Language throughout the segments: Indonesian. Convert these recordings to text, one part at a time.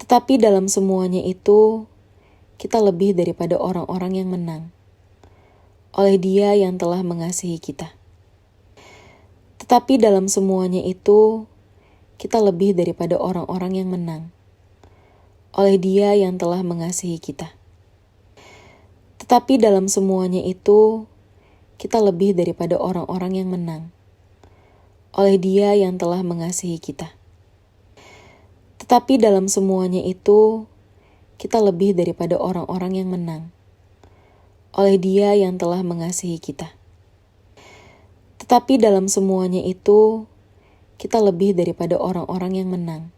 Tetapi dalam semuanya itu, kita lebih daripada orang-orang yang menang. Oleh Dia yang telah mengasihi kita. Tetapi dalam semuanya itu, kita lebih daripada orang-orang yang menang. Oleh Dia yang telah mengasihi kita. Tetapi dalam semuanya itu, kita lebih daripada orang-orang yang menang. Oleh Dia yang telah mengasihi kita. Tetapi dalam semuanya itu, kita lebih daripada orang-orang yang menang. Oleh Dia yang telah mengasihi kita. Tetapi dalam semuanya itu, kita lebih daripada orang-orang yang menang.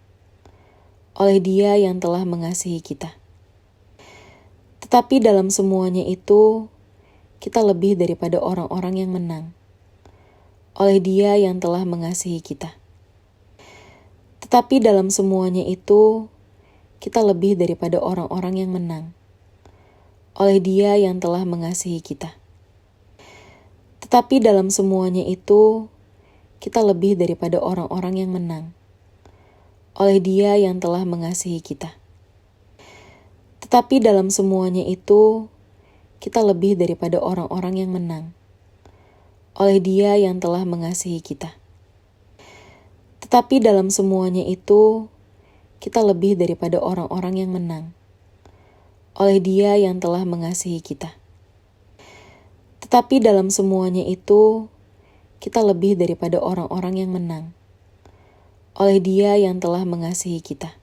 Oleh Dia yang telah mengasihi kita. Tetapi dalam semuanya itu, kita lebih daripada orang-orang yang menang. Oleh Dia yang telah mengasihi kita. Tetapi dalam semuanya itu, kita lebih daripada orang-orang yang menang. Oleh Dia yang telah mengasihi kita. Tetapi dalam semuanya itu, kita lebih daripada orang-orang yang menang. Oleh Dia yang telah mengasihi kita. Tetapi dalam semuanya itu, kita lebih daripada orang-orang yang menang. Oleh Dia yang telah mengasihi kita. Tetapi dalam semuanya itu, kita lebih daripada orang-orang yang menang. Oleh Dia yang telah mengasihi kita. Tetapi dalam semuanya itu, kita lebih daripada orang-orang yang menang. Oleh Dia yang telah mengasihi kita.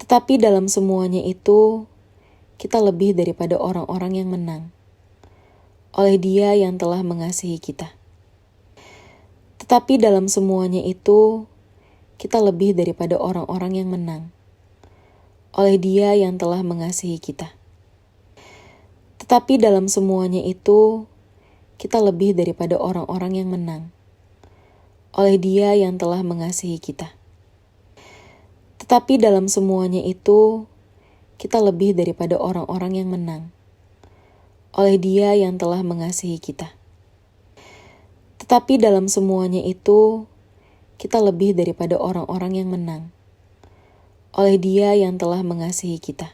Tetapi dalam semuanya itu, kita lebih daripada orang-orang yang menang. Oleh Dia yang telah mengasihi kita. Tetapi dalam semuanya itu, kita lebih daripada orang-orang yang menang. Oleh Dia yang telah mengasihi kita. Tetapi dalam semuanya itu, kita lebih daripada orang-orang yang menang. Oleh Dia yang telah mengasihi kita. Tetapi dalam semuanya itu, kita lebih daripada orang-orang yang menang. Oleh Dia yang telah mengasihi kita. Tetapi dalam semuanya itu, kita lebih daripada orang-orang yang menang. Oleh Dia yang telah mengasihi kita.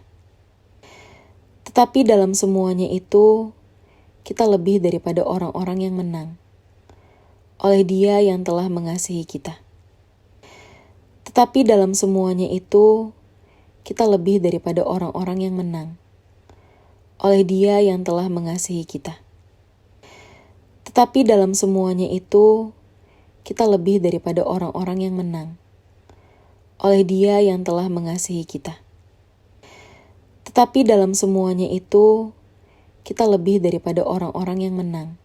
Tetapi dalam semuanya itu, kita lebih daripada orang-orang yang menang. Oleh Dia yang telah mengasihi kita. Tetapi dalam semuanya itu, kita lebih daripada orang-orang yang menang. Oleh Dia yang telah mengasihi kita. Tetapi dalam semuanya itu, kita lebih daripada orang-orang yang menang. Oleh Dia yang telah mengasihi kita. Tetapi dalam semuanya itu, kita lebih daripada orang-orang yang menang.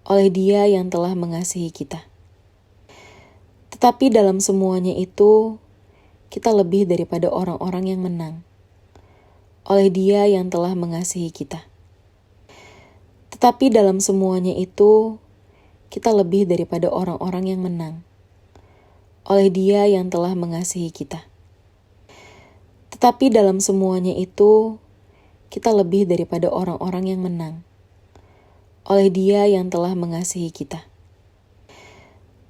Oleh Dia yang telah mengasihi kita. Tetapi dalam semuanya itu, kita lebih daripada orang-orang yang menang. Oleh Dia yang telah mengasihi kita. Tetapi dalam semuanya itu, kita lebih daripada orang-orang yang menang. Oleh Dia yang telah mengasihi kita. Tetapi dalam semuanya itu, kita lebih daripada orang-orang yang menang. Oleh Dia yang telah mengasihi kita.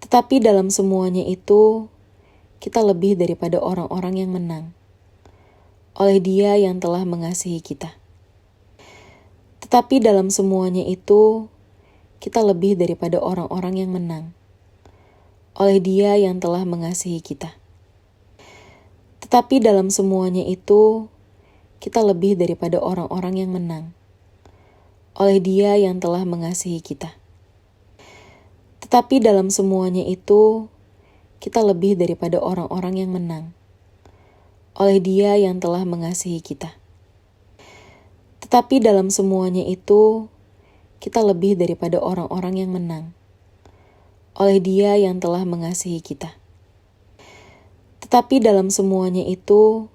Tetapi dalam semuanya itu, kita lebih daripada orang-orang yang menang. Oleh Dia yang telah mengasihi kita. Tetapi dalam semuanya itu, kita lebih daripada orang-orang yang menang. Oleh Dia yang telah mengasihi kita. Tetapi dalam semuanya itu, kita lebih daripada orang-orang yang menang. Oleh Dia yang telah mengasihi kita. Tetapi dalam semuanya itu, kita lebih daripada orang-orang yang menang. Oleh Dia yang telah mengasihi kita. Tetapi dalam semuanya itu, kita lebih daripada orang-orang yang menang. Oleh Dia yang telah mengasihi kita. Tetapi dalam semuanya itu,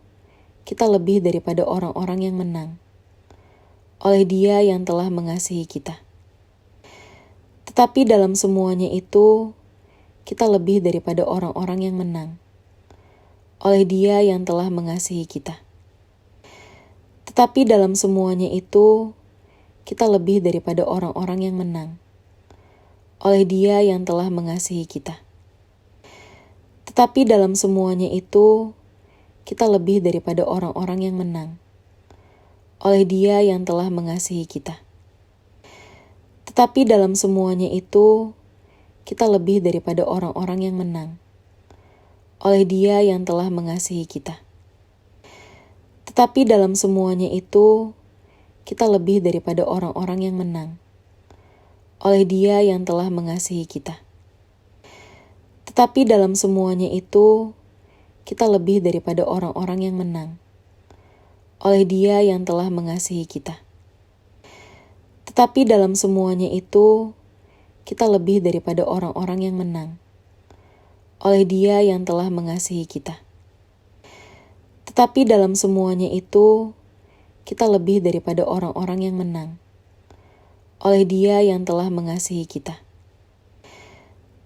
kita lebih daripada orang-orang yang menang. Oleh Dia yang telah mengasihi kita. Tetapi dalam semuanya itu, kita lebih daripada orang-orang yang menang. Oleh Dia yang telah mengasihi kita. Tetapi dalam semuanya itu, kita lebih daripada orang-orang yang menang. Oleh Dia yang telah mengasihi kita. Tetapi dalam semuanya itu, kita lebih daripada orang-orang yang menang. Oleh Dia yang telah mengasihi kita. Tetapi dalam semuanya itu, kita lebih daripada orang-orang yang menang. Oleh Dia yang telah mengasihi kita. Tetapi dalam semuanya itu, kita lebih daripada orang-orang yang menang. Oleh Dia yang telah mengasihi kita. Tetapi dalam semuanya itu, kita lebih daripada orang-orang yang menang. Oleh Dia yang telah mengasihi kita. Tetapi dalam semuanya itu, kita lebih daripada orang-orang yang menang. Oleh Dia yang telah mengasihi kita. Tetapi dalam semuanya itu, kita lebih daripada orang-orang yang menang. Oleh Dia yang telah mengasihi kita.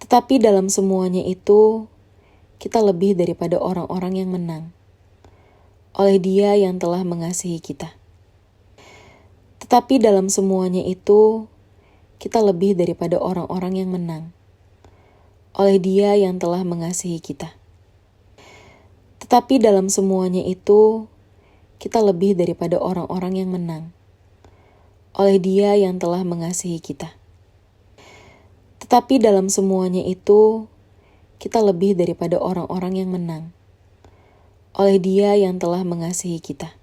Tetapi dalam semuanya itu, kita lebih daripada orang-orang yang menang. Oleh Dia yang telah mengasihi kita. Tetapi dalam semuanya itu, kita lebih daripada orang-orang yang menang. Oleh Dia yang telah mengasihi kita. Tetapi dalam semuanya itu, kita lebih daripada orang-orang yang menang. Oleh Dia yang telah mengasihi kita. Tetapi dalam semuanya itu, kita lebih daripada orang-orang yang menang. Oleh Dia yang telah mengasihi kita.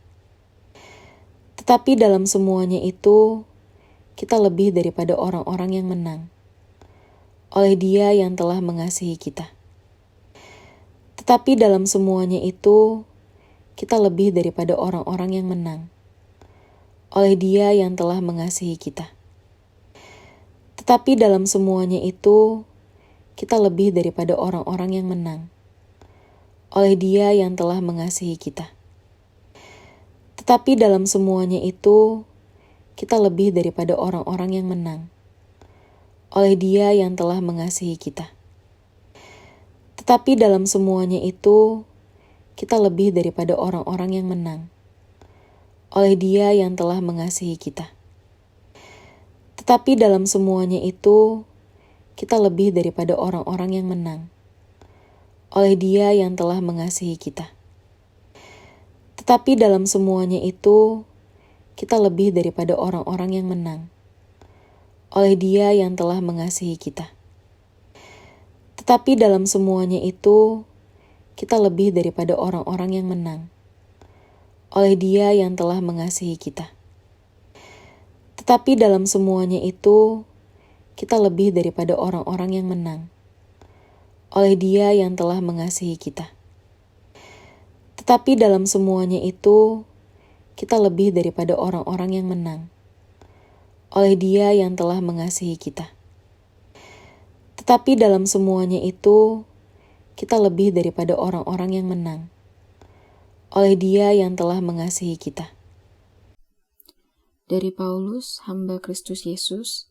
Tetapi dalam semuanya itu, kita lebih daripada orang-orang yang menang. Oleh Dia yang telah mengasihi kita. Tetapi dalam semuanya itu, kita lebih daripada orang-orang yang menang. Oleh Dia yang telah mengasihi kita. Tetapi dalam semuanya itu, kita lebih daripada orang-orang yang menang. Oleh Dia yang telah mengasihi kita. Tetapi dalam semuanya itu, kita lebih daripada orang-orang yang menang. Oleh Dia yang telah mengasihi kita. Tetapi dalam semuanya itu, kita lebih daripada orang-orang yang menang. Oleh Dia yang telah mengasihi kita. Tetapi dalam semuanya itu, kita lebih daripada orang-orang yang menang. Oleh Dia yang telah mengasihi kita. Tetapi dalam semuanya itu, kita lebih daripada orang-orang yang menang. Oleh Dia yang telah mengasihi kita. Tetapi dalam semuanya itu, kita lebih daripada orang-orang yang menang. Oleh Dia yang telah mengasihi kita. Tetapi dalam semuanya itu, kita lebih daripada orang-orang yang menang. Oleh Dia yang telah mengasihi kita. Tetapi dalam semuanya itu, kita lebih daripada orang-orang yang menang. Oleh Dia yang telah mengasihi kita. Tetapi dalam semuanya itu, kita lebih daripada orang-orang yang menang. Oleh Dia yang telah mengasihi kita. Dari Paulus, hamba Kristus Yesus,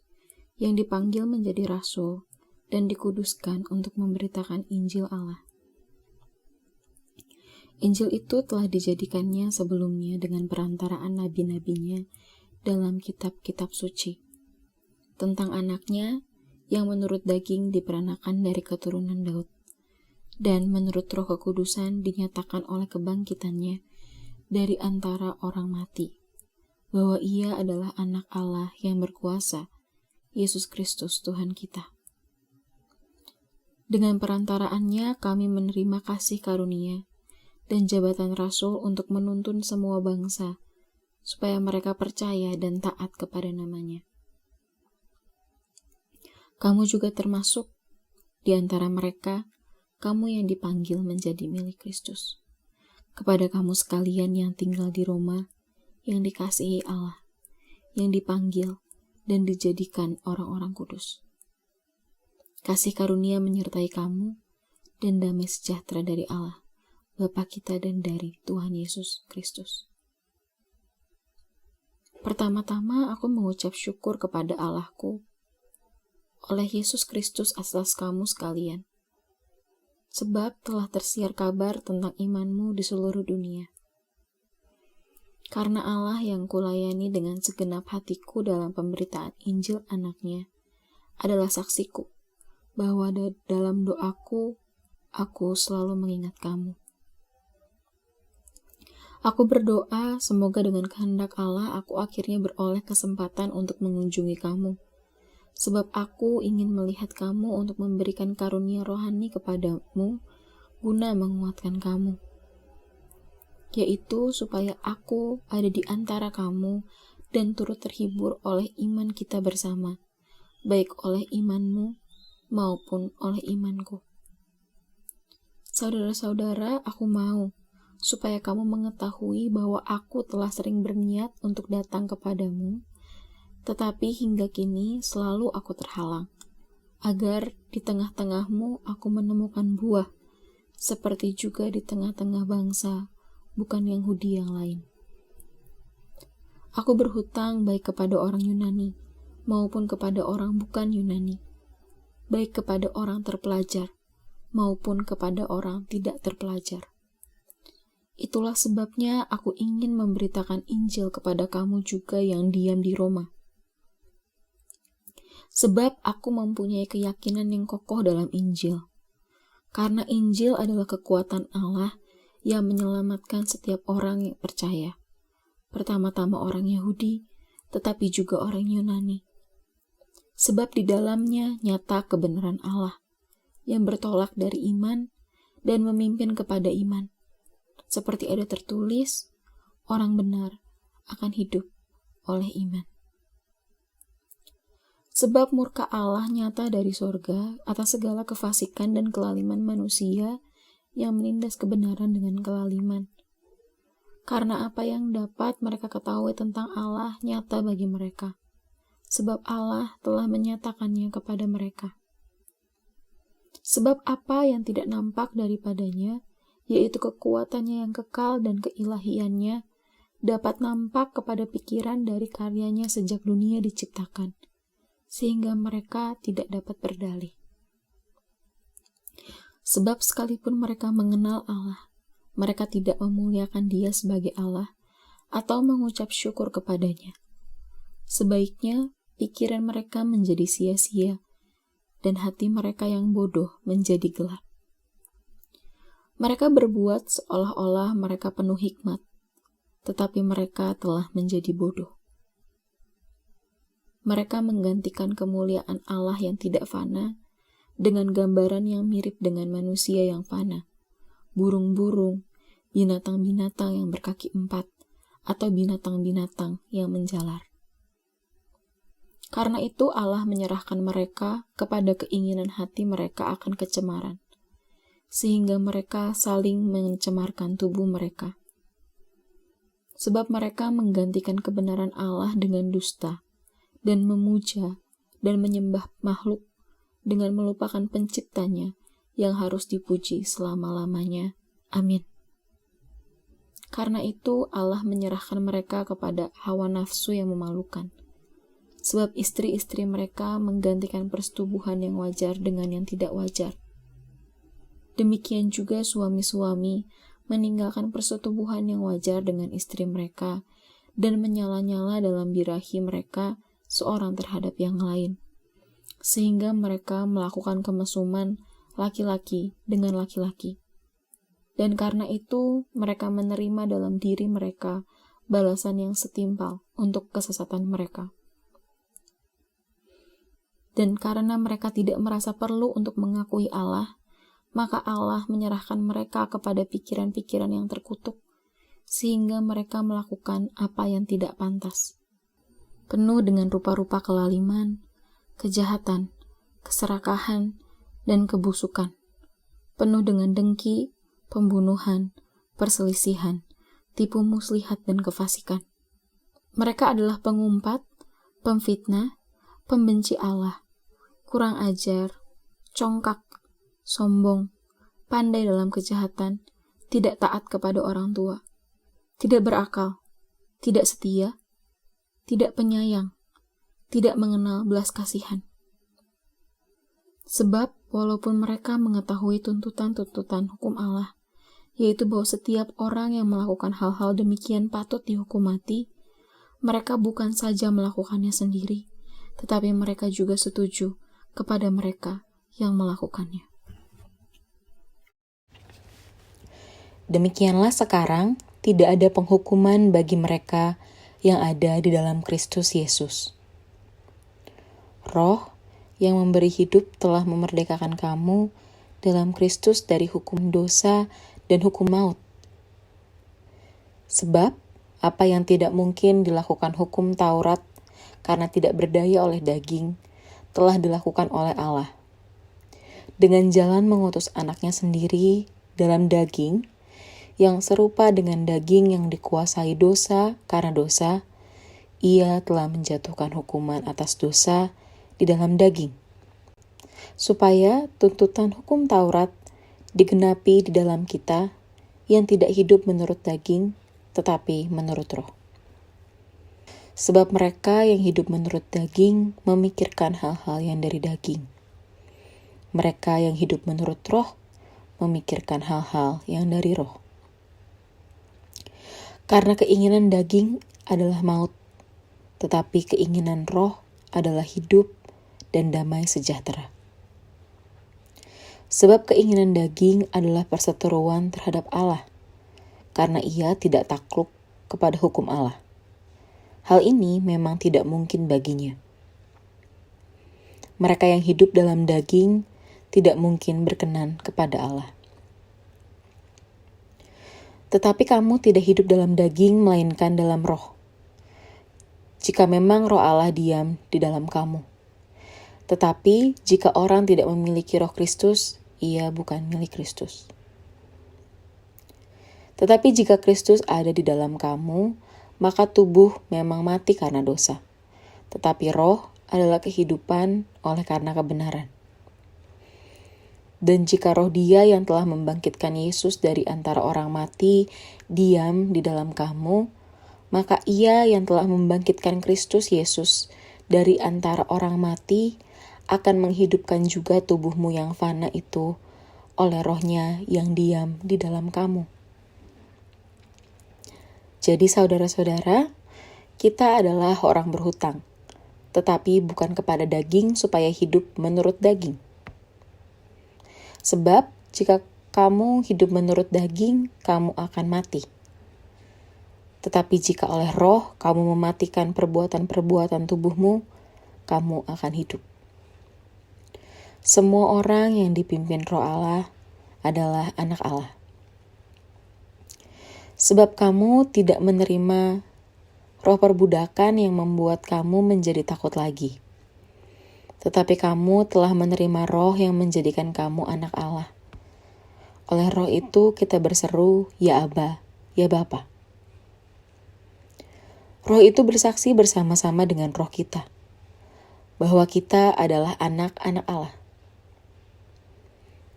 yang dipanggil menjadi rasul dan dikuduskan untuk memberitakan Injil Allah. Injil itu telah dijadikannya sebelumnya dengan perantaraan nabi-nabinya dalam kitab-kitab suci, tentang anaknya yang menurut daging diperanakan dari keturunan Daud, dan menurut Roh Kekudusan dinyatakan oleh kebangkitannya dari antara orang mati, bahwa Ia adalah anak Allah yang berkuasa, Yesus Kristus Tuhan kita. Dengan perantaraannya kami menerima kasih karunia dan jabatan rasul untuk menuntun semua bangsa, supaya mereka percaya dan taat kepada namanya. Kamu juga termasuk di antara mereka, kamu yang dipanggil menjadi milik Kristus. Kepada kamu sekalian yang tinggal di Roma, yang dikasihi Allah, yang dipanggil dan dijadikan orang-orang kudus. Kasih karunia menyertai kamu, dan damai sejahtera dari Allah, Bapa kita dan dari Tuhan Yesus Kristus. Pertama-tama aku mengucap syukur kepada Allahku oleh Yesus Kristus atas kamu sekalian, sebab telah tersiar kabar tentang imanmu di seluruh dunia. Karena Allah yang kulayani dengan segenap hatiku dalam pemberitaan Injil anaknya adalah saksiku, bahwa dalam doaku, aku selalu mengingat kamu. Aku berdoa semoga dengan kehendak Allah aku akhirnya beroleh kesempatan untuk mengunjungi kamu. Sebab aku ingin melihat kamu untuk memberikan karunia rohani kepadamu guna menguatkan kamu. Yaitu supaya aku ada di antara kamu dan turut terhibur oleh iman kita bersama, baik oleh imanmu maupun oleh imanku. Saudara-saudara, aku mau supaya kamu mengetahui bahwa aku telah sering berniat untuk datang kepadamu, tetapi hingga kini selalu aku terhalang, agar di tengah-tengahmu aku menemukan buah, seperti juga di tengah-tengah bangsa, bukan Yahudi yang lain. Aku berhutang baik kepada orang Yunani, maupun kepada orang bukan Yunani, baik kepada orang terpelajar, maupun kepada orang tidak terpelajar. Itulah sebabnya aku ingin memberitakan Injil kepada kamu juga yang diam di Roma. Sebab aku mempunyai keyakinan yang kokoh dalam Injil. Karena Injil adalah kekuatan Allah yang menyelamatkan setiap orang yang percaya. Pertama-tama orang Yahudi, tetapi juga orang Yunani. Sebab di dalamnya nyata kebenaran Allah yang bertolak dari iman dan memimpin kepada iman. Seperti ada tertulis, orang benar akan hidup oleh iman. Sebab murka Allah nyata dari sorga atas segala kefasikan dan kelaliman manusia yang menindas kebenaran dengan kelaliman. Karena apa yang dapat mereka ketahui tentang Allah nyata bagi mereka. Sebab Allah telah menyatakannya kepada mereka. Sebab apa yang tidak nampak daripadanya, yaitu kekuatannya yang kekal dan keilahiannya, dapat nampak kepada pikiran dari karyanya sejak dunia diciptakan, sehingga mereka tidak dapat berdalih. Sebab sekalipun mereka mengenal Allah, mereka tidak memuliakan Dia sebagai Allah atau mengucap syukur kepadanya. Sebaiknya pikiran mereka menjadi sia-sia, dan hati mereka yang bodoh menjadi gelap. Mereka berbuat seolah-olah mereka penuh hikmat, tetapi mereka telah menjadi bodoh. Mereka menggantikan kemuliaan Allah yang tidak fana dengan gambaran yang mirip dengan manusia yang fana, burung-burung, binatang-binatang yang berkaki 4, atau binatang-binatang yang menjalar. Karena itu Allah menyerahkan mereka kepada keinginan hati mereka akan kecemaran, sehingga mereka saling mencemarkan tubuh mereka. Sebab mereka menggantikan kebenaran Allah dengan dusta, dan memuja dan menyembah makhluk dengan melupakan penciptanya yang harus dipuji selama-lamanya. Amin. Karena itu Allah menyerahkan mereka kepada hawa nafsu yang memalukan. Sebab istri-istri mereka menggantikan persetubuhan yang wajar dengan yang tidak wajar. Demikian juga suami-suami meninggalkan persetubuhan yang wajar dengan istri mereka dan menyala-nyala dalam birahi mereka seorang terhadap yang lain, sehingga mereka melakukan kemesuman laki-laki dengan laki-laki. Dan karena itu mereka menerima dalam diri mereka balasan yang setimpal untuk kesesatan mereka. Dan karena mereka tidak merasa perlu untuk mengakui Allah, maka Allah menyerahkan mereka kepada pikiran-pikiran yang terkutuk, sehingga mereka melakukan apa yang tidak pantas. Penuh dengan rupa-rupa kelaliman, kejahatan, keserakahan, dan kebusukan. Penuh dengan dengki, pembunuhan, perselisihan, tipu muslihat, dan kefasikan. Mereka adalah pengumpat, pemfitnah, pembenci Allah, kurang ajar, congkak, sombong, pandai dalam kejahatan, tidak taat kepada orang tua, tidak berakal, tidak setia, tidak penyayang, tidak mengenal belas kasihan. Sebab walaupun mereka mengetahui tuntutan-tuntutan hukum Allah, yaitu bahwa setiap orang yang melakukan hal-hal demikian patut dihukum mati, mereka bukan saja melakukannya sendiri, tetapi mereka juga setuju kepada mereka yang melakukannya. Demikianlah sekarang tidak ada penghukuman bagi mereka yang ada di dalam Kristus Yesus. Roh yang memberi hidup telah memerdekakan kamu dalam Kristus dari hukum dosa dan hukum maut. Sebab apa yang tidak mungkin dilakukan hukum Taurat karena tidak berdaya oleh daging, telah dilakukan oleh Allah. Dengan jalan mengutus anaknya sendiri dalam daging, yang serupa dengan daging yang dikuasai dosa karena dosa, ia telah menjatuhkan hukuman atas dosa di dalam daging. Supaya tuntutan hukum Taurat digenapi di dalam kita yang tidak hidup menurut daging, tetapi menurut roh. Sebab mereka yang hidup menurut daging memikirkan hal-hal yang dari daging. Mereka yang hidup menurut roh memikirkan hal-hal yang dari roh. Karena keinginan daging adalah maut, tetapi keinginan roh adalah hidup dan damai sejahtera. Sebab keinginan daging adalah perseteruan terhadap Allah, karena ia tidak takluk kepada hukum Allah. Hal ini memang tidak mungkin baginya. Mereka yang hidup dalam daging tidak mungkin berkenan kepada Allah. Tetapi kamu tidak hidup dalam daging, melainkan dalam roh. Jika memang roh Allah diam di dalam kamu. Tetapi jika orang tidak memiliki roh Kristus, ia bukan milik Kristus. Tetapi jika Kristus ada di dalam kamu, maka tubuh memang mati karena dosa, tetapi roh adalah kehidupan oleh karena kebenaran. Dan jika roh Dia yang telah membangkitkan Yesus dari antara orang mati diam di dalam kamu, maka Ia yang telah membangkitkan Kristus Yesus dari antara orang mati akan menghidupkan juga tubuhmu yang fana itu oleh rohnya yang diam di dalam kamu. Jadi saudara-saudara, kita adalah orang berhutang, tetapi bukan kepada daging supaya hidup menurut daging. Sebab jika kamu hidup menurut daging, kamu akan mati. Tetapi jika oleh roh kamu mematikan perbuatan-perbuatan tubuhmu, kamu akan hidup. Semua orang yang dipimpin roh Allah adalah anak Allah. Sebab kamu tidak menerima roh perbudakan yang membuat kamu menjadi takut lagi. Tetapi kamu telah menerima roh yang menjadikan kamu anak Allah. Oleh roh itu kita berseru, ya Aba, ya Bapa. Roh itu bersaksi bersama-sama dengan roh kita, bahwa kita adalah anak-anak Allah.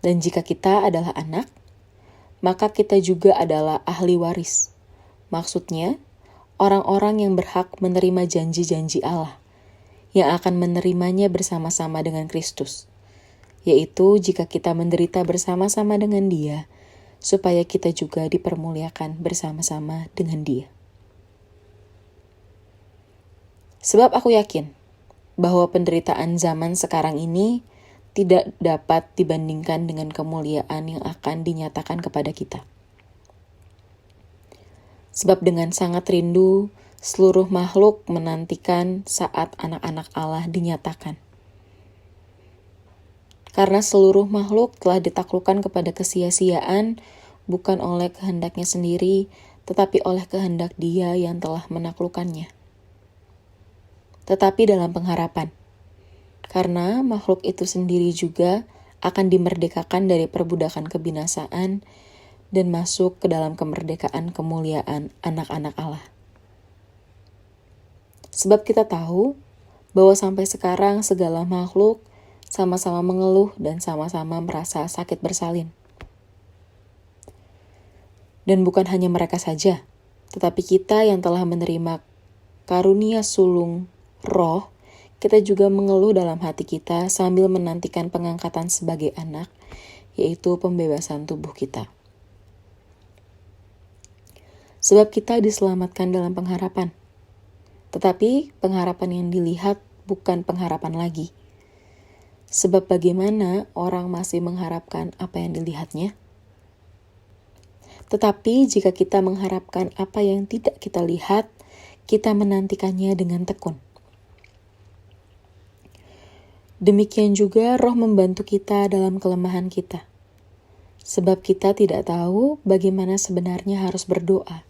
Dan jika kita adalah anak, maka kita juga adalah ahli waris. Maksudnya, orang-orang yang berhak menerima janji-janji Allah, yang akan menerimanya bersama-sama dengan Kristus, yaitu jika kita menderita bersama-sama dengan Dia, supaya kita juga dipermuliakan bersama-sama dengan Dia. Sebab aku yakin bahwa penderitaan zaman sekarang ini tidak dapat dibandingkan dengan kemuliaan yang akan dinyatakan kepada kita. Sebab dengan sangat rindu, seluruh makhluk menantikan saat anak-anak Allah dinyatakan. Karena seluruh makhluk telah ditaklukkan kepada kesia-siaan, bukan oleh kehendaknya sendiri, tetapi oleh kehendak Dia yang telah menaklukkannya. Tetapi dalam pengharapan, karena makhluk itu sendiri juga akan dimerdekakan dari perbudakan kebinasaan dan masuk ke dalam kemerdekaan kemuliaan anak-anak Allah. Sebab kita tahu bahwa sampai sekarang segala makhluk sama-sama mengeluh dan sama-sama merasa sakit bersalin. Dan bukan hanya mereka saja, tetapi kita yang telah menerima karunia sulung roh, kita juga mengeluh dalam hati kita sambil menantikan pengangkatan sebagai anak, yaitu pembebasan tubuh kita. Sebab kita diselamatkan dalam pengharapan. Tetapi pengharapan yang dilihat bukan pengharapan lagi. Sebab bagaimana orang masih mengharapkan apa yang dilihatnya? Tetapi jika kita mengharapkan apa yang tidak kita lihat, kita menantikannya dengan tekun. Demikian juga Roh membantu kita dalam kelemahan kita. Sebab kita tidak tahu bagaimana sebenarnya harus berdoa.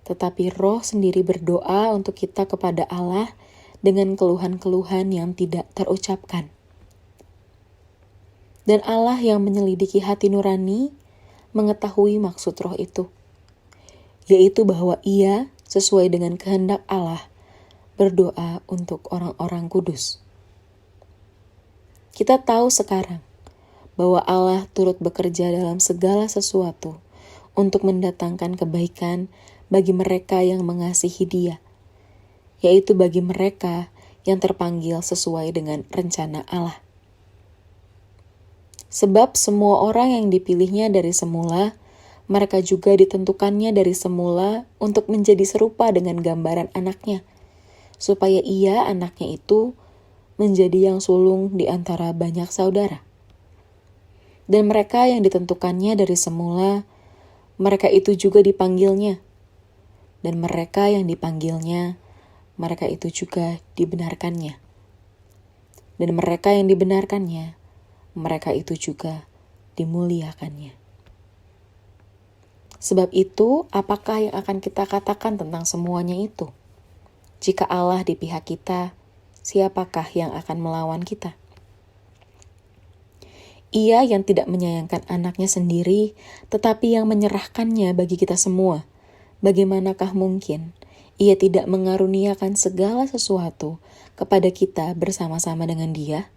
Tetapi Roh sendiri berdoa untuk kita kepada Allah dengan keluhan-keluhan yang tidak terucapkan. Dan Allah yang menyelidiki hati nurani mengetahui maksud Roh itu, yaitu bahwa Ia sesuai dengan kehendak Allah berdoa untuk orang-orang kudus. Kita tahu sekarang bahwa Allah turut bekerja dalam segala sesuatu untuk mendatangkan kebaikan bagi mereka yang mengasihi Dia, yaitu bagi mereka yang terpanggil sesuai dengan rencana Allah. Sebab semua orang yang dipilihnya dari semula, mereka juga ditentukannya dari semula untuk menjadi serupa dengan gambaran anaknya, supaya ia, anaknya itu, menjadi yang sulung di antara banyak saudara. Dan mereka yang ditentukannya dari semula, mereka itu juga dipanggilnya. Dan mereka yang dipanggilnya, mereka itu juga dibenarkannya. Dan mereka yang dibenarkannya, mereka itu juga dimuliakannya. Sebab itu, apakah yang akan kita katakan tentang semuanya itu? Jika Allah di pihak kita, siapakah yang akan melawan kita? Ia yang tidak menyayangkan anaknya sendiri, tetapi yang menyerahkannya bagi kita semua. Bagaimanakah mungkin Ia tidak mengaruniakan segala sesuatu kepada kita bersama-sama dengan Dia?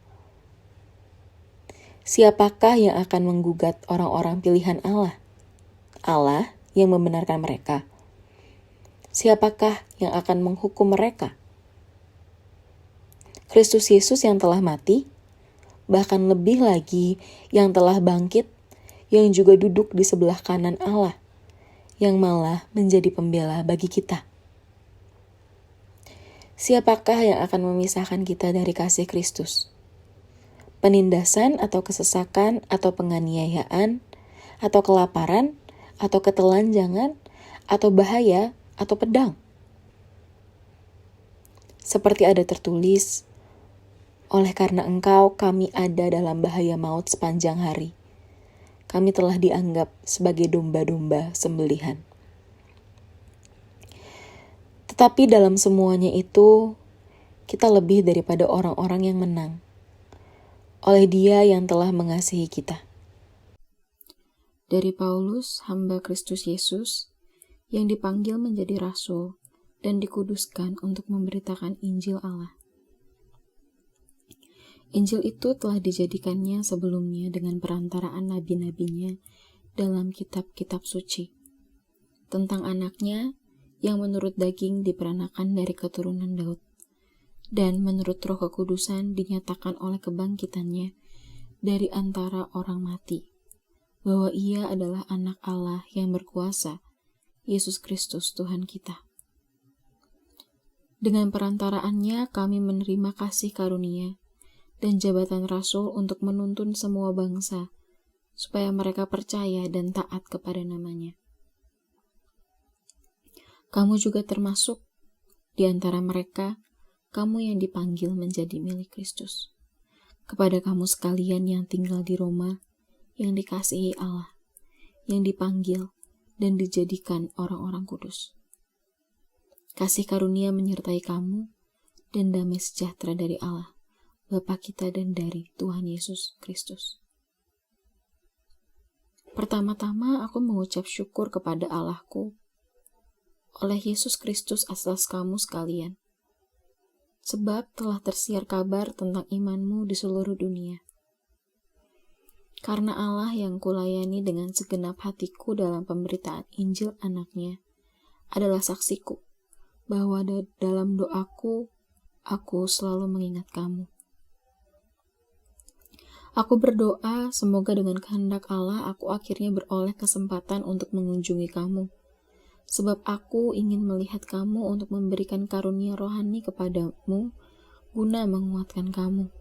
Siapakah yang akan menggugat orang-orang pilihan Allah? Allah yang membenarkan mereka. Siapakah yang akan menghukum mereka? Kristus Yesus yang telah mati, bahkan lebih lagi yang telah bangkit, yang juga duduk di sebelah kanan Allah, yang malah menjadi pembela bagi kita. Siapakah yang akan memisahkan kita dari kasih Kristus? Penindasan atau kesesakan atau penganiayaan atau kelaparan atau ketelanjangan atau bahaya atau pedang? Seperti ada tertulis, oleh karena Engkau kami ada dalam bahaya maut sepanjang hari. Kami telah dianggap sebagai domba-domba sembelihan. Tetapi dalam semuanya itu, kita lebih daripada orang-orang yang menang. Oleh Dia yang telah mengasihi kita. Dari Paulus, hamba Kristus Yesus, yang dipanggil menjadi rasul dan dikuduskan untuk memberitakan Injil Allah. Injil itu telah dijadikannya sebelumnya dengan perantaraan nabi-nabinya dalam kitab-kitab suci, tentang anaknya yang menurut daging diperanakan dari keturunan Daud, dan menurut Roh Kekudusan dinyatakan oleh kebangkitannya dari antara orang mati, bahwa Ia adalah anak Allah yang berkuasa, Yesus Kristus Tuhan kita. Dengan perantaraannya kami menerima kasih karunia dan jabatan rasul untuk menuntun semua bangsa, supaya mereka percaya dan taat kepada namanya. Kamu juga termasuk di antara mereka, kamu yang dipanggil menjadi milik Kristus. Kepada kamu sekalian yang tinggal di Roma, yang dikasihi Allah, yang dipanggil dan dijadikan orang-orang kudus. Kasih karunia menyertai kamu, dan damai sejahtera dari Allah, Bapa kita dan dari Tuhan Yesus Kristus. Pertama-tama aku mengucap syukur kepada Allahku oleh Yesus Kristus atas kamu sekalian, sebab telah tersiar kabar tentang imanmu di seluruh dunia. Karena Allah yang kulayani dengan segenap hatiku dalam pemberitaan Injil anaknya adalah saksiku, bahwa dalam doaku, aku selalu mengingat kamu. Aku berdoa semoga dengan kehendak Allah aku akhirnya beroleh kesempatan untuk mengunjungi kamu, sebab aku ingin melihat kamu untuk memberikan karunia rohani kepadamu guna menguatkan kamu,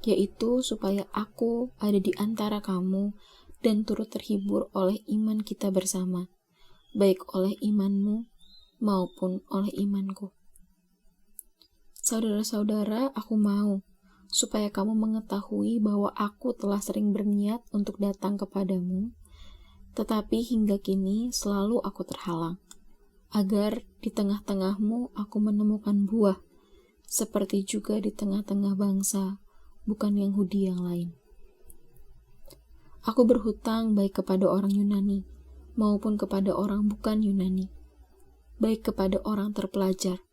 yaitu supaya aku ada di antara kamu dan turut terhibur oleh iman kita bersama, baik oleh imanmu maupun oleh imanku. Saudara-saudara, aku mau supaya kamu mengetahui bahwa aku telah sering berniat untuk datang kepadamu, tetapi hingga kini selalu aku terhalang, agar di tengah-tengahmu aku menemukan buah, seperti juga di tengah-tengah bangsa, bukan Yahudi yang lain. Aku berhutang baik kepada orang Yunani, maupun kepada orang bukan Yunani, baik kepada orang terpelajar,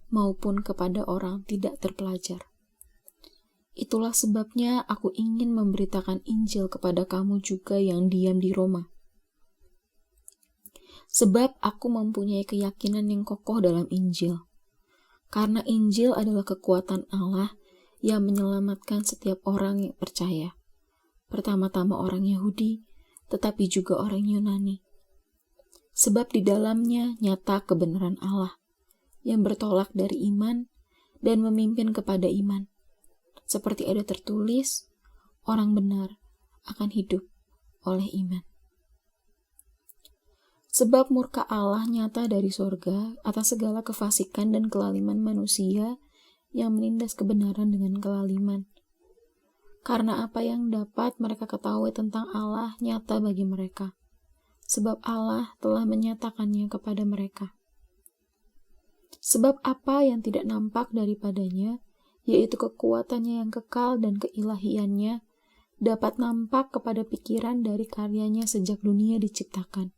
maupun kepada orang tidak terpelajar. Itulah sebabnya aku ingin memberitakan Injil kepada kamu juga yang diam di Roma. Sebab aku mempunyai keyakinan yang kokoh dalam Injil. Karena Injil adalah kekuatan Allah yang menyelamatkan setiap orang yang percaya. Pertama-tama orang Yahudi, tetapi juga orang Yunani. Sebab di dalamnya nyata kebenaran Allah, yang bertolak dari iman dan memimpin kepada iman. Seperti ada tertulis, orang benar akan hidup oleh iman. Sebab murka Allah nyata dari sorga atas segala kefasikan dan kelaliman manusia yang menindas kebenaran dengan kelaliman. Karena apa yang dapat mereka ketahui tentang Allah nyata bagi mereka, sebab Allah telah menyatakannya kepada mereka. Sebab apa yang tidak nampak daripadanya, yaitu kekuatannya yang kekal dan keilahiannya, dapat nampak kepada pikiran dari karyanya sejak dunia diciptakan,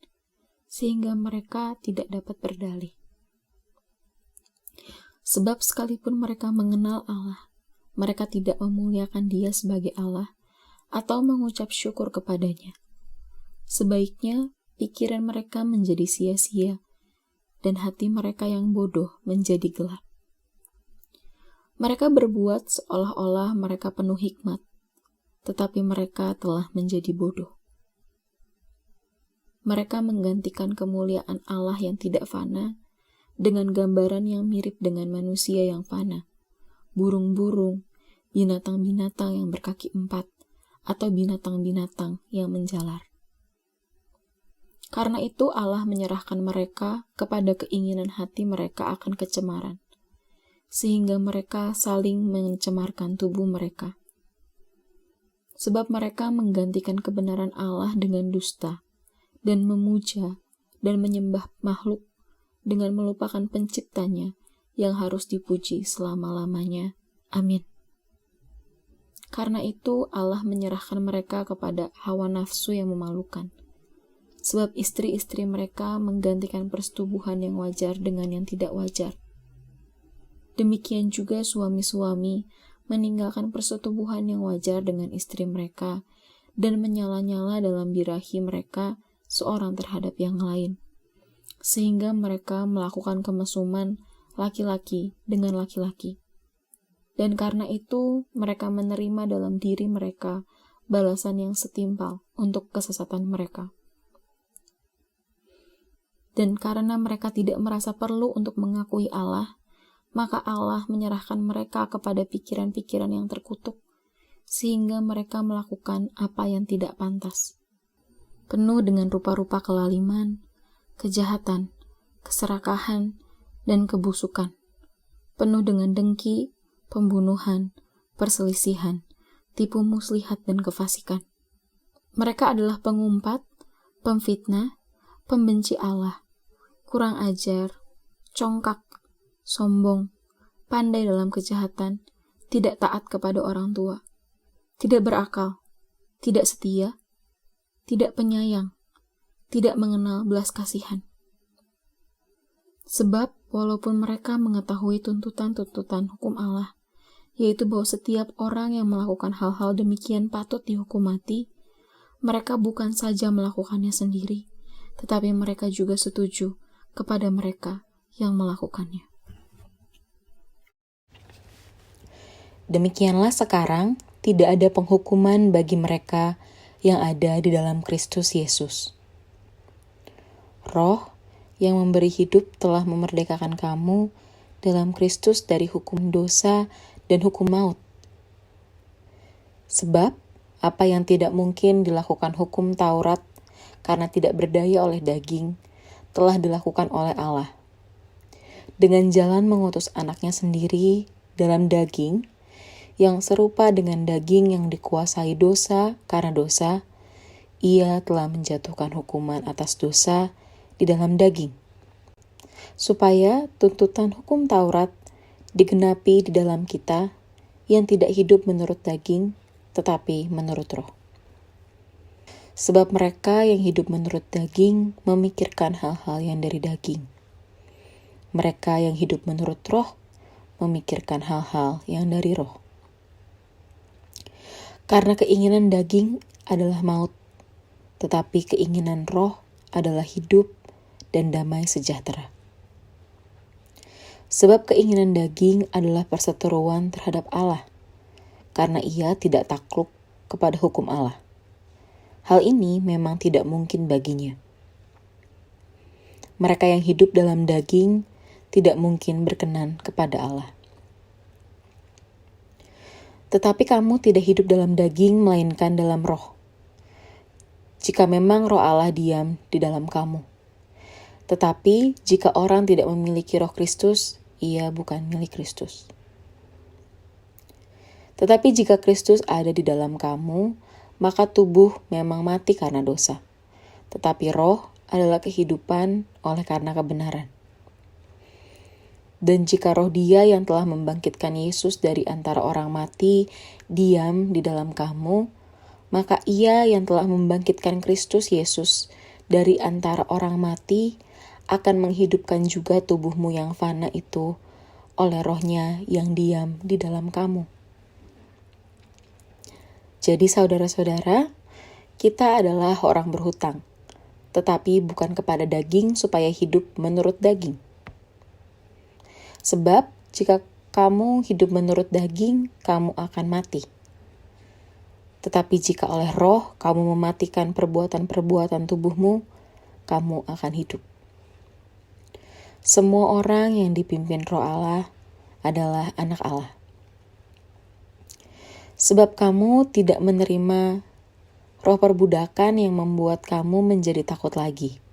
sehingga mereka tidak dapat berdalih. Sebab sekalipun mereka mengenal Allah, mereka tidak memuliakan Dia sebagai Allah atau mengucap syukur kepadanya. Sebaiknya pikiran mereka menjadi sia-sia dan hati mereka yang bodoh menjadi gelap. Mereka berbuat seolah-olah mereka penuh hikmat, tetapi mereka telah menjadi bodoh. Mereka menggantikan kemuliaan Allah yang tidak fana dengan gambaran yang mirip dengan manusia yang fana, burung-burung, binatang-binatang yang berkaki 4, atau binatang-binatang yang menjalar. Karena itu Allah menyerahkan mereka kepada keinginan hati mereka akan kecemaran, sehingga mereka saling mencemarkan tubuh mereka. Sebab mereka menggantikan kebenaran Allah dengan dusta, dan memuja dan menyembah makhluk dengan melupakan penciptanya yang harus dipuji selama-lamanya. Amin. Karena itu Allah menyerahkan mereka kepada hawa nafsu yang memalukan. Sebab istri-istri mereka menggantikan persetubuhan yang wajar dengan yang tidak wajar. Demikian juga suami-suami meninggalkan persetubuhan yang wajar dengan istri mereka dan menyala-nyala dalam birahi mereka seorang terhadap yang lain. Sehingga mereka melakukan kemesuman laki-laki dengan laki-laki. Dan karena itu mereka menerima dalam diri mereka balasan yang setimpal untuk kesesatan mereka. Dan karena mereka tidak merasa perlu untuk mengakui Allah, maka Allah menyerahkan mereka kepada pikiran-pikiran yang terkutuk, sehingga mereka melakukan apa yang tidak pantas. Penuh dengan rupa-rupa kelaliman, kejahatan, keserakahan, dan kebusukan. Penuh dengan dengki, pembunuhan, perselisihan, tipu muslihat, dan kefasikan. Mereka adalah pengumpat, pemfitnah, pembenci Allah, kurang ajar, congkak, sombong, pandai dalam kejahatan, tidak taat kepada orang tua, tidak berakal, tidak setia, tidak penyayang, tidak mengenal belas kasihan. Sebab walaupun mereka mengetahui tuntutan-tuntutan hukum Allah, yaitu bahwa setiap orang yang melakukan hal-hal demikian patut dihukum mati, mereka bukan saja melakukannya sendiri, tetapi mereka juga setuju kepada mereka yang melakukannya. Demikianlah sekarang tidak ada penghukuman bagi mereka yang ada di dalam Kristus Yesus. Roh yang memberi hidup telah memerdekakan kamu dalam Kristus dari hukum dosa dan hukum maut. Sebab Apa yang tidak mungkin dilakukan hukum Taurat karena tidak berdaya oleh daging, telah dilakukan oleh Allah. Dengan jalan mengutus anaknya sendiri dalam daging, yang serupa dengan daging yang dikuasai dosa karena dosa, ia telah menjatuhkan hukuman atas dosa di dalam daging, supaya tuntutan hukum Taurat digenapi di dalam kita yang tidak hidup menurut daging, tetapi menurut roh. Sebab mereka yang hidup menurut daging memikirkan hal-hal yang dari daging. Mereka yang hidup menurut roh memikirkan hal-hal yang dari roh. Karena keinginan daging adalah maut, tetapi keinginan roh adalah hidup dan damai sejahtera. Sebab keinginan daging adalah perseteruan terhadap Allah, karena ia tidak takluk kepada hukum Allah. Hal ini memang tidak mungkin baginya. Mereka yang hidup dalam daging tidak mungkin berkenan kepada Allah. Tetapi kamu tidak hidup dalam daging, melainkan dalam roh. Jika memang roh Allah diam di dalam kamu. Tetapi jika orang tidak memiliki roh Kristus, ia bukan milik Kristus. Tetapi jika Kristus ada di dalam kamu, maka tubuh memang mati karena dosa, tetapi roh adalah kehidupan oleh karena kebenaran. Dan jika roh Dia yang telah membangkitkan Yesus dari antara orang mati diam di dalam kamu, maka Ia yang telah membangkitkan Kristus Yesus dari antara orang mati akan menghidupkan juga tubuhmu yang fana itu oleh rohnya yang diam di dalam kamu. Jadi saudara-saudara, kita adalah orang berhutang, tetapi bukan kepada daging supaya hidup menurut daging. Sebab jika kamu hidup menurut daging, kamu akan mati. Tetapi jika oleh roh kamu mematikan perbuatan-perbuatan tubuhmu, kamu akan hidup. Semua orang yang dipimpin roh Allah adalah anak Allah. Sebab kamu tidak menerima roh perbudakan yang membuat kamu menjadi takut lagi.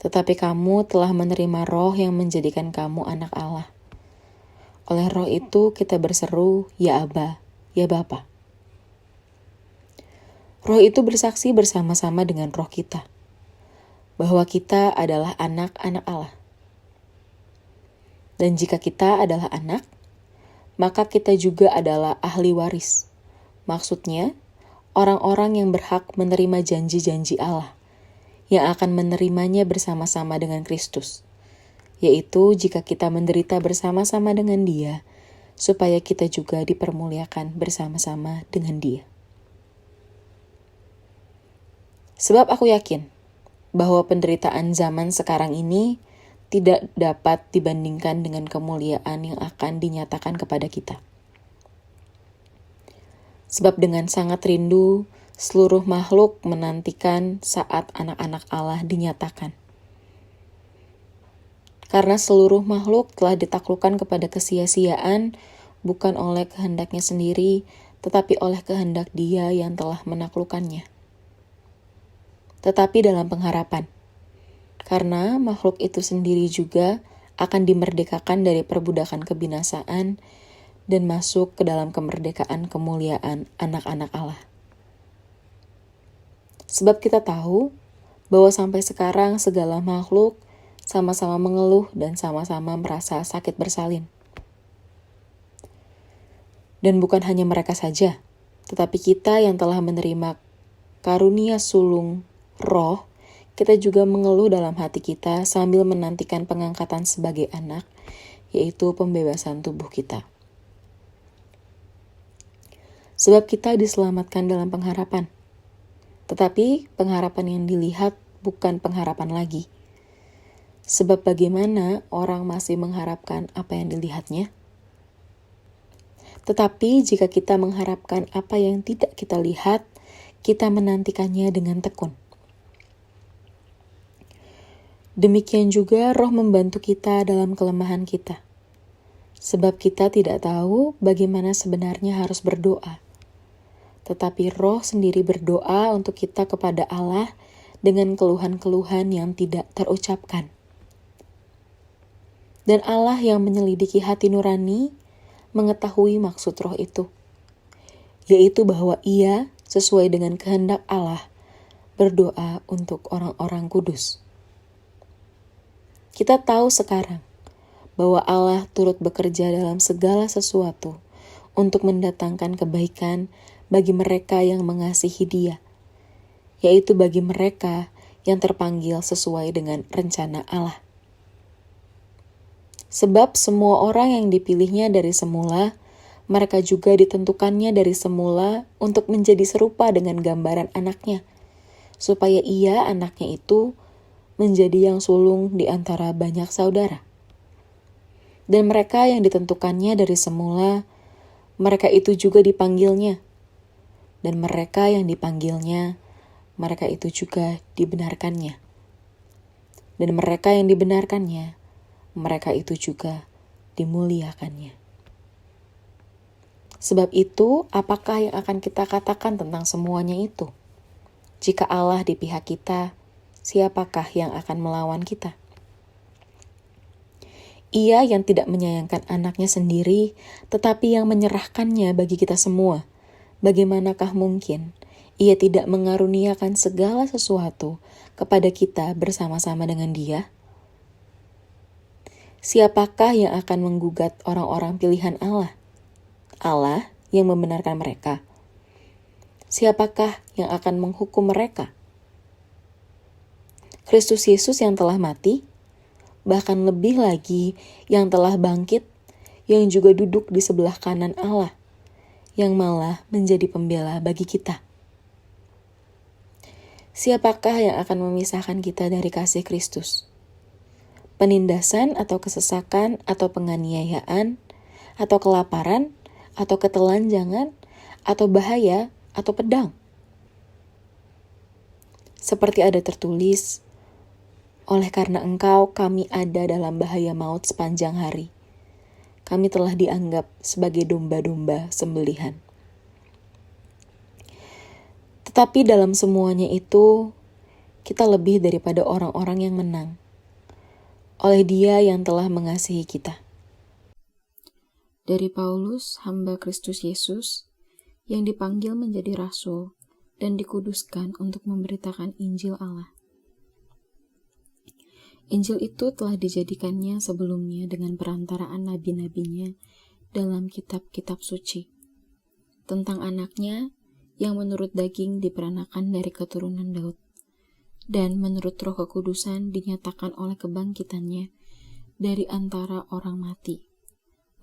Tetapi kamu telah menerima roh yang menjadikan kamu anak Allah. Oleh roh itu kita berseru, ya Aba, ya Bapa. Roh itu bersaksi bersama-sama dengan roh kita, bahwa kita adalah anak-anak Allah. Dan jika kita adalah anak, maka kita juga adalah ahli waris. Maksudnya, orang-orang yang berhak menerima janji-janji Allah, yang akan menerimanya bersama-sama dengan Kristus, yaitu jika kita menderita bersama-sama dengan Dia, supaya kita juga dipermuliakan bersama-sama dengan Dia. Sebab aku yakin bahwa penderitaan zaman sekarang ini tidak dapat dibandingkan dengan kemuliaan yang akan dinyatakan kepada kita. Sebab dengan sangat rindu, seluruh makhluk menantikan saat anak-anak Allah dinyatakan. Karena seluruh makhluk telah ditaklukkan kepada kesia-siaan, bukan oleh kehendaknya sendiri, tetapi oleh kehendak Dia yang telah menaklukkannya. Tetapi dalam pengharapan, karena makhluk itu sendiri juga akan dimerdekakan dari perbudakan kebinasaan dan masuk ke dalam kemerdekaan kemuliaan anak-anak Allah. Sebab kita tahu bahwa sampai sekarang segala makhluk sama-sama mengeluh dan sama-sama merasa sakit bersalin. Dan bukan hanya mereka saja, tetapi kita yang telah menerima karunia sulung roh, kita juga mengeluh dalam hati kita sambil menantikan pengangkatan sebagai anak, yaitu pembebasan tubuh kita. Sebab kita diselamatkan dalam pengharapan. Tetapi pengharapan yang dilihat bukan pengharapan lagi. Sebab bagaimana orang masih mengharapkan apa yang dilihatnya? Tetapi jika kita mengharapkan apa yang tidak kita lihat, kita menantikannya dengan tekun. Demikian juga roh membantu kita dalam kelemahan kita. Sebab kita tidak tahu bagaimana sebenarnya harus berdoa. tetapi Roh sendiri berdoa untuk kita kepada Allah dengan keluhan-keluhan yang tidak terucapkan. Dan Allah yang menyelidiki hati nurani mengetahui maksud Roh itu, yaitu bahwa Ia sesuai dengan kehendak Allah berdoa untuk orang-orang kudus. Kita tahu sekarang bahwa Allah turut bekerja dalam segala sesuatu untuk mendatangkan kebaikan bagi mereka yang mengasihi Dia, yaitu bagi mereka yang terpanggil sesuai dengan rencana Allah. Sebab semua orang yang dipilihnya dari semula, mereka juga ditentukannya dari semula untuk menjadi serupa dengan gambaran anaknya, supaya ia, anaknya itu, menjadi yang sulung di antara banyak saudara. Dan mereka yang ditentukannya dari semula, mereka itu juga dipanggilnya. Dan mereka yang dipanggilnya, mereka itu juga dibenarkannya. Dan mereka yang dibenarkannya, mereka itu juga dimuliakannya. Sebab itu, apakah yang akan kita katakan tentang semuanya itu? Jika Allah di pihak kita, siapakah yang akan melawan kita? Ia yang tidak menyayangkan anaknya sendiri, tetapi yang menyerahkannya bagi kita semua. Bagaimanakah mungkin Ia tidak mengaruniakan segala sesuatu kepada kita bersama-sama dengan Dia? Siapakah yang akan menggugat orang-orang pilihan Allah? Allah yang membenarkan mereka. Siapakah yang akan menghukum mereka? Kristus Yesus yang telah mati, bahkan lebih lagi yang telah bangkit, yang juga duduk di sebelah kanan Allah, yang malah menjadi pembela bagi kita. Siapakah yang akan memisahkan kita dari kasih Kristus? Penindasan atau kesesakan atau penganiayaan atau kelaparan atau ketelanjangan atau bahaya atau pedang? Seperti ada tertulis, oleh karena Engkau kami ada dalam bahaya maut sepanjang hari. Kami telah dianggap sebagai domba-domba sembelihan. Tetapi dalam semuanya itu, kita lebih daripada orang-orang yang menang, oleh Dia yang telah mengasihi kita. Dari Paulus, hamba Kristus Yesus, yang dipanggil menjadi rasul dan dikuduskan untuk memberitakan Injil Allah. Injil itu telah dijadikannya sebelumnya dengan perantaraan nabi-nabinya dalam kitab-kitab suci, tentang anaknya yang menurut daging diperanakan dari keturunan Daud, dan menurut Roh Kekudusan dinyatakan oleh kebangkitannya dari antara orang mati,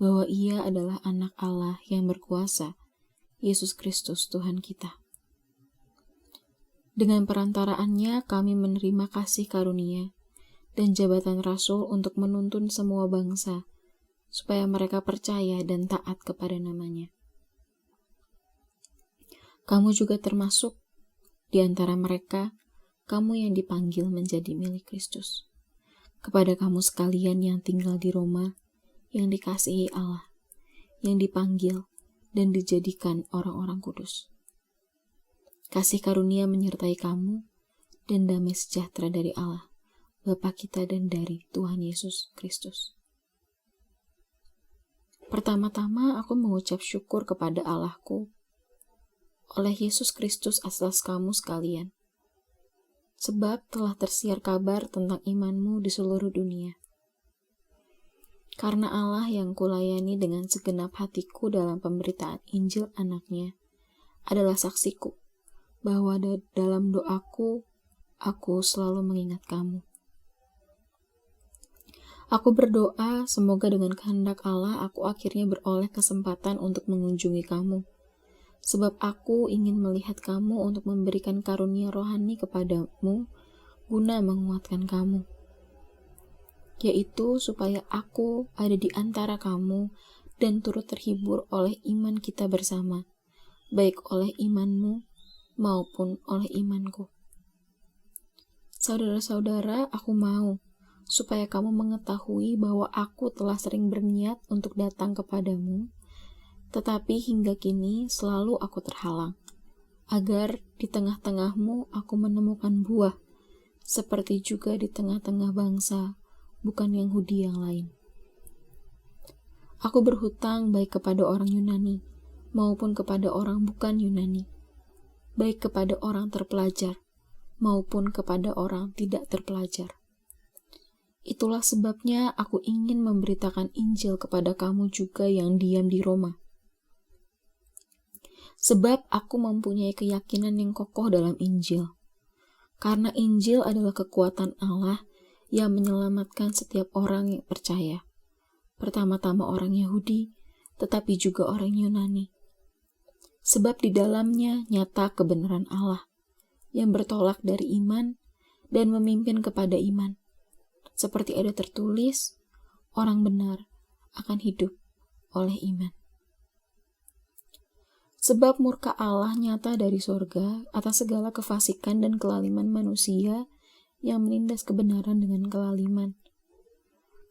bahwa Ia adalah anak Allah yang berkuasa, Yesus Kristus Tuhan kita. Dengan perantaraannya kami menerima kasih karunia dan jabatan rasul untuk menuntun semua bangsa, supaya mereka percaya dan taat kepada namanya. Kamu juga termasuk di antara mereka, kamu yang dipanggil menjadi milik Kristus. Kepada kamu sekalian yang tinggal di Roma, yang dikasihi Allah, yang dipanggil dan dijadikan orang-orang kudus. Kasih karunia menyertai kamu dan damai sejahtera dari Allah, Bapa kita dan dari Tuhan Yesus Kristus. Pertama-tama aku mengucap syukur kepada Allahku oleh Yesus Kristus atas kamu sekalian, sebab telah tersiar kabar tentang imanmu di seluruh dunia. Karena Allah yang kulayani dengan segenap hatiku dalam pemberitaan Injil anaknya adalah saksiku, bahwa dalam doaku, aku selalu mengingat kamu. Aku berdoa semoga dengan kehendak Allah aku akhirnya beroleh kesempatan untuk mengunjungi kamu, sebab aku ingin melihat kamu untuk memberikan karunia rohani kepadamu guna menguatkan kamu, yaitu supaya aku ada di antara kamu dan turut terhibur oleh iman kita bersama, baik oleh imanmu maupun oleh imanku. Saudara-saudara, aku mau supaya kamu mengetahui bahwa aku telah sering berniat untuk datang kepadamu, tetapi hingga kini selalu aku terhalang, agar di tengah-tengahmu aku menemukan buah, seperti juga di tengah-tengah bangsa, bukan Yahudi yang lain. Aku berhutang baik kepada orang Yunani, maupun kepada orang bukan Yunani, baik kepada orang terpelajar, maupun kepada orang tidak terpelajar. Itulah sebabnya aku ingin memberitakan Injil kepada kamu juga yang diam di Roma. Sebab aku mempunyai keyakinan yang kokoh dalam Injil. Karena Injil adalah kekuatan Allah yang menyelamatkan setiap orang yang percaya. Pertama-tama orang Yahudi, tetapi juga orang Yunani. Sebab di dalamnya nyata kebenaran Allah yang bertolak dari iman dan memimpin kepada iman. Seperti ada tertulis, orang benar akan hidup oleh iman. Sebab murka Allah nyata dari sorga atas segala kefasikan dan kelaliman manusia yang menindas kebenaran dengan kelaliman.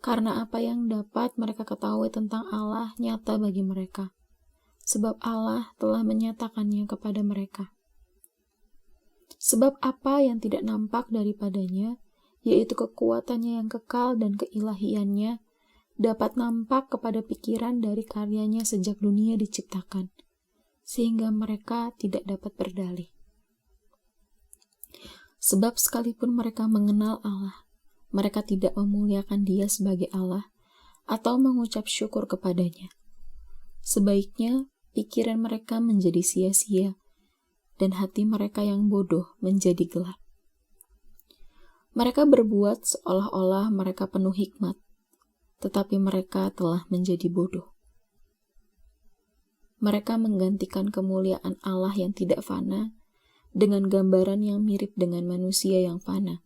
Karena apa yang dapat mereka ketahui tentang Allah nyata bagi mereka. Sebab Allah telah menyatakannya kepada mereka. Sebab apa yang tidak nampak daripadanya, yaitu kekuatannya yang kekal dan keilahiannya, dapat nampak kepada pikiran dari karyanya sejak dunia diciptakan, sehingga mereka tidak dapat berdalih. Sebab sekalipun mereka mengenal Allah, mereka tidak memuliakan Dia sebagai Allah atau mengucap syukur kepadanya. Sebaiknya pikiran mereka menjadi sia-sia dan hati mereka yang bodoh menjadi gelap. Mereka berbuat seolah-olah mereka penuh hikmat, tetapi mereka telah menjadi bodoh. Mereka menggantikan kemuliaan Allah yang tidak fana dengan gambaran yang mirip dengan manusia yang fana,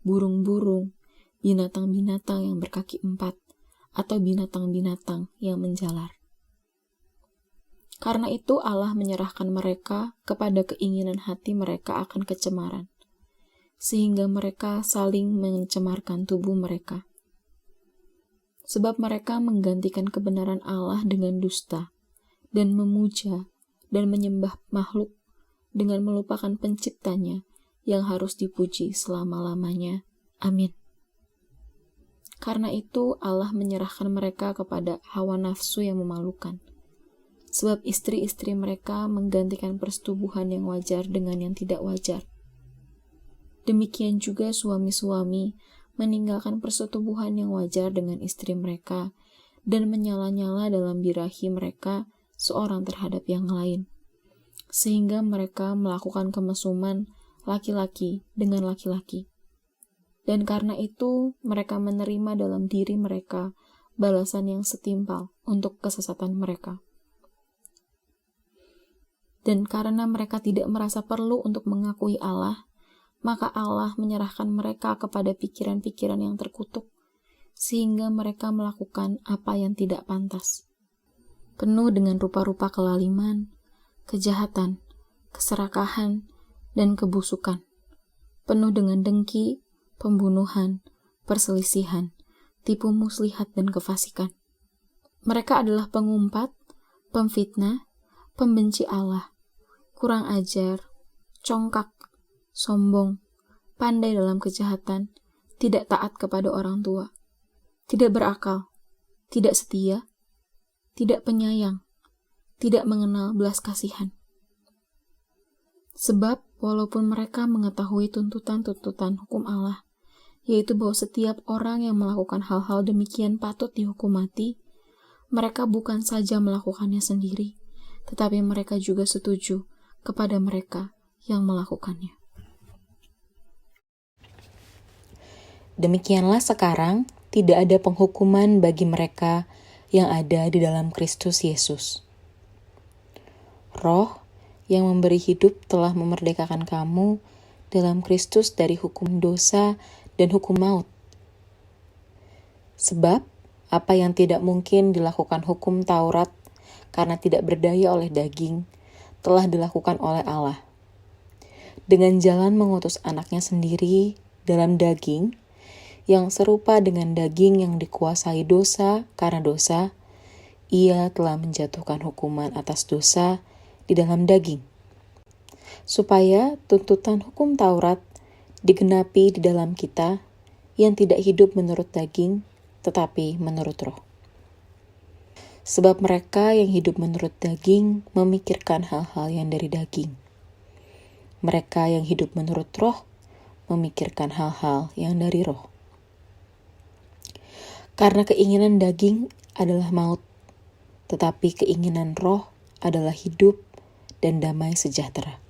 burung-burung, binatang-binatang yang berkaki 4, atau binatang-binatang yang menjalar. Karena itu Allah menyerahkan mereka kepada keinginan hati mereka akan kecemaran, sehingga mereka saling mencemarkan tubuh mereka. Sebab mereka menggantikan kebenaran Allah dengan dusta, dan memuja dan menyembah makhluk dengan melupakan penciptanya yang harus dipuji selama-lamanya. Amin. Karena itu Allah menyerahkan mereka kepada hawa nafsu yang memalukan. Sebab istri-istri mereka menggantikan persetubuhan yang wajar dengan yang tidak wajar. Demikian juga suami-suami meninggalkan persetubuhan yang wajar dengan istri mereka dan menyala-nyala dalam birahi mereka seorang terhadap yang lain, sehingga mereka melakukan kemesuman laki-laki dengan laki-laki. Dan karena itu mereka menerima dalam diri mereka balasan yang setimpal untuk kesesatan mereka. Dan karena mereka tidak merasa perlu untuk mengakui Allah, maka Allah menyerahkan mereka kepada pikiran-pikiran yang terkutuk, sehingga mereka melakukan apa yang tidak pantas. Penuh dengan rupa-rupa kelaliman, kejahatan, keserakahan, dan kebusukan. Penuh dengan dengki, pembunuhan, perselisihan, tipu muslihat, dan kefasikan. Mereka adalah pengumpat, pemfitnah, pembenci Allah, kurang ajar, congkak, sombong, pandai dalam kejahatan, tidak taat kepada orang tua, tidak berakal, tidak setia, tidak penyayang, tidak mengenal belas kasihan. Sebab walaupun mereka mengetahui tuntutan-tuntutan hukum Allah, yaitu bahwa setiap orang yang melakukan hal-hal demikian patut dihukum mati, mereka bukan saja melakukannya sendiri, tetapi mereka juga setuju kepada mereka yang melakukannya. Demikianlah sekarang tidak ada penghukuman bagi mereka yang ada di dalam Kristus Yesus. Roh yang memberi hidup telah memerdekakan kamu dalam Kristus dari hukum dosa dan hukum maut. Sebab apa yang tidak mungkin dilakukan hukum Taurat karena tidak berdaya oleh daging, telah dilakukan oleh Allah. Dengan jalan mengutus anaknya sendiri dalam daging, yang serupa dengan daging yang dikuasai dosa karena dosa, ia telah menjatuhkan hukuman atas dosa di dalam daging, supaya tuntutan hukum Taurat digenapi di dalam kita yang tidak hidup menurut daging, tetapi menurut roh. Sebab mereka yang hidup menurut daging memikirkan hal-hal yang dari daging. Mereka yang hidup menurut roh memikirkan hal-hal yang dari roh. Karena keinginan daging adalah maut, tetapi keinginan roh adalah hidup dan damai sejahtera.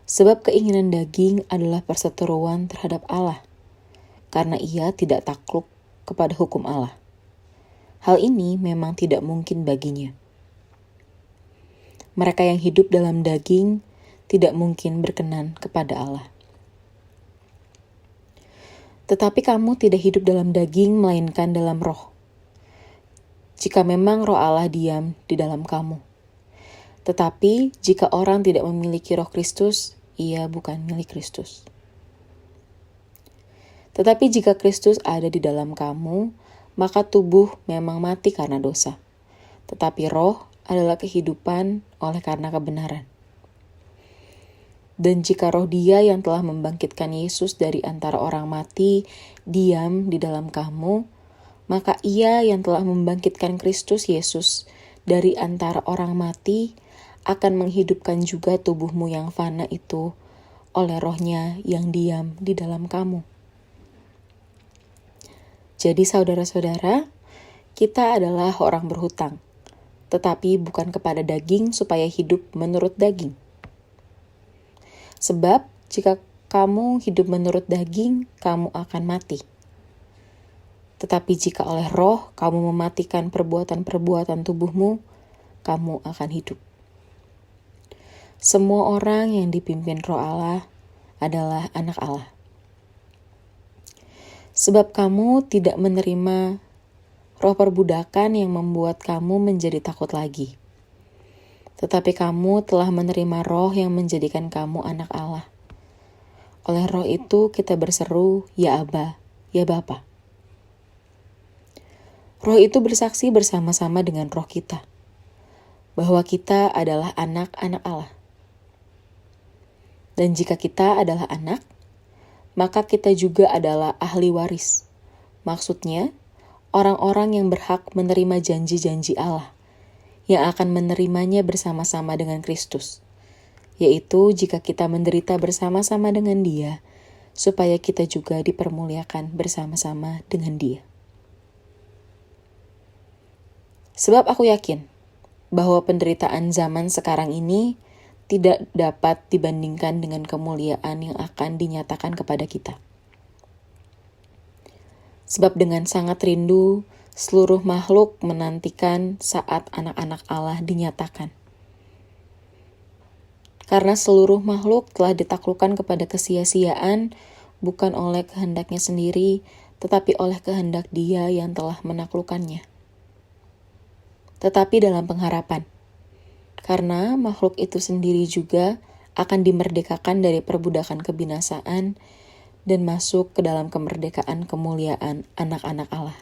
Sebab keinginan daging adalah perseteruan terhadap Allah, karena ia tidak takluk kepada hukum Allah. Hal ini memang tidak mungkin baginya. Mereka yang hidup dalam daging tidak mungkin berkenan kepada Allah. Tetapi kamu tidak hidup dalam daging, melainkan dalam roh. Jika memang roh Allah diam di dalam kamu. Tetapi jika orang tidak memiliki roh Kristus, ia bukan milik Kristus. Tetapi jika Kristus ada di dalam kamu, maka tubuh memang mati karena dosa. Tetapi roh adalah kehidupan oleh karena kebenaran. Dan jika roh Dia yang telah membangkitkan Yesus dari antara orang mati diam di dalam kamu, maka Ia yang telah membangkitkan Kristus Yesus dari antara orang mati akan menghidupkan juga tubuhmu yang fana itu oleh rohnya yang diam di dalam kamu. Jadi saudara-saudara, kita adalah orang berhutang, tetapi bukan kepada daging supaya hidup menurut daging. Sebab jika kamu hidup menurut daging, kamu akan mati. Tetapi jika oleh roh kamu mematikan perbuatan-perbuatan tubuhmu, kamu akan hidup. Semua orang yang dipimpin roh Allah adalah anak Allah. Sebab kamu tidak menerima roh perbudakan yang membuat kamu menjadi takut lagi. Tetapi kamu telah menerima roh yang menjadikan kamu anak Allah. Oleh roh itu kita berseru, ya Aba, ya Bapa. Roh itu bersaksi bersama-sama dengan roh kita, bahwa kita adalah anak-anak Allah. Dan jika kita adalah anak, maka kita juga adalah ahli waris. Maksudnya, orang-orang yang berhak menerima janji-janji Allah, yang akan menerimanya bersama-sama dengan Kristus, yaitu jika kita menderita bersama-sama dengan Dia, supaya kita juga dipermuliakan bersama-sama dengan Dia. Sebab aku yakin bahwa penderitaan zaman sekarang ini tidak dapat dibandingkan dengan kemuliaan yang akan dinyatakan kepada kita. Sebab dengan sangat rindu, seluruh makhluk menantikan saat anak-anak Allah dinyatakan. Karena seluruh makhluk telah ditaklukkan kepada kesia-siaan, bukan oleh kehendaknya sendiri, tetapi oleh kehendak Dia yang telah menaklukkannya. Tetapi dalam pengharapan, karena makhluk itu sendiri juga akan dimerdekakan dari perbudakan kebinasaan dan masuk ke dalam kemerdekaan kemuliaan anak-anak Allah.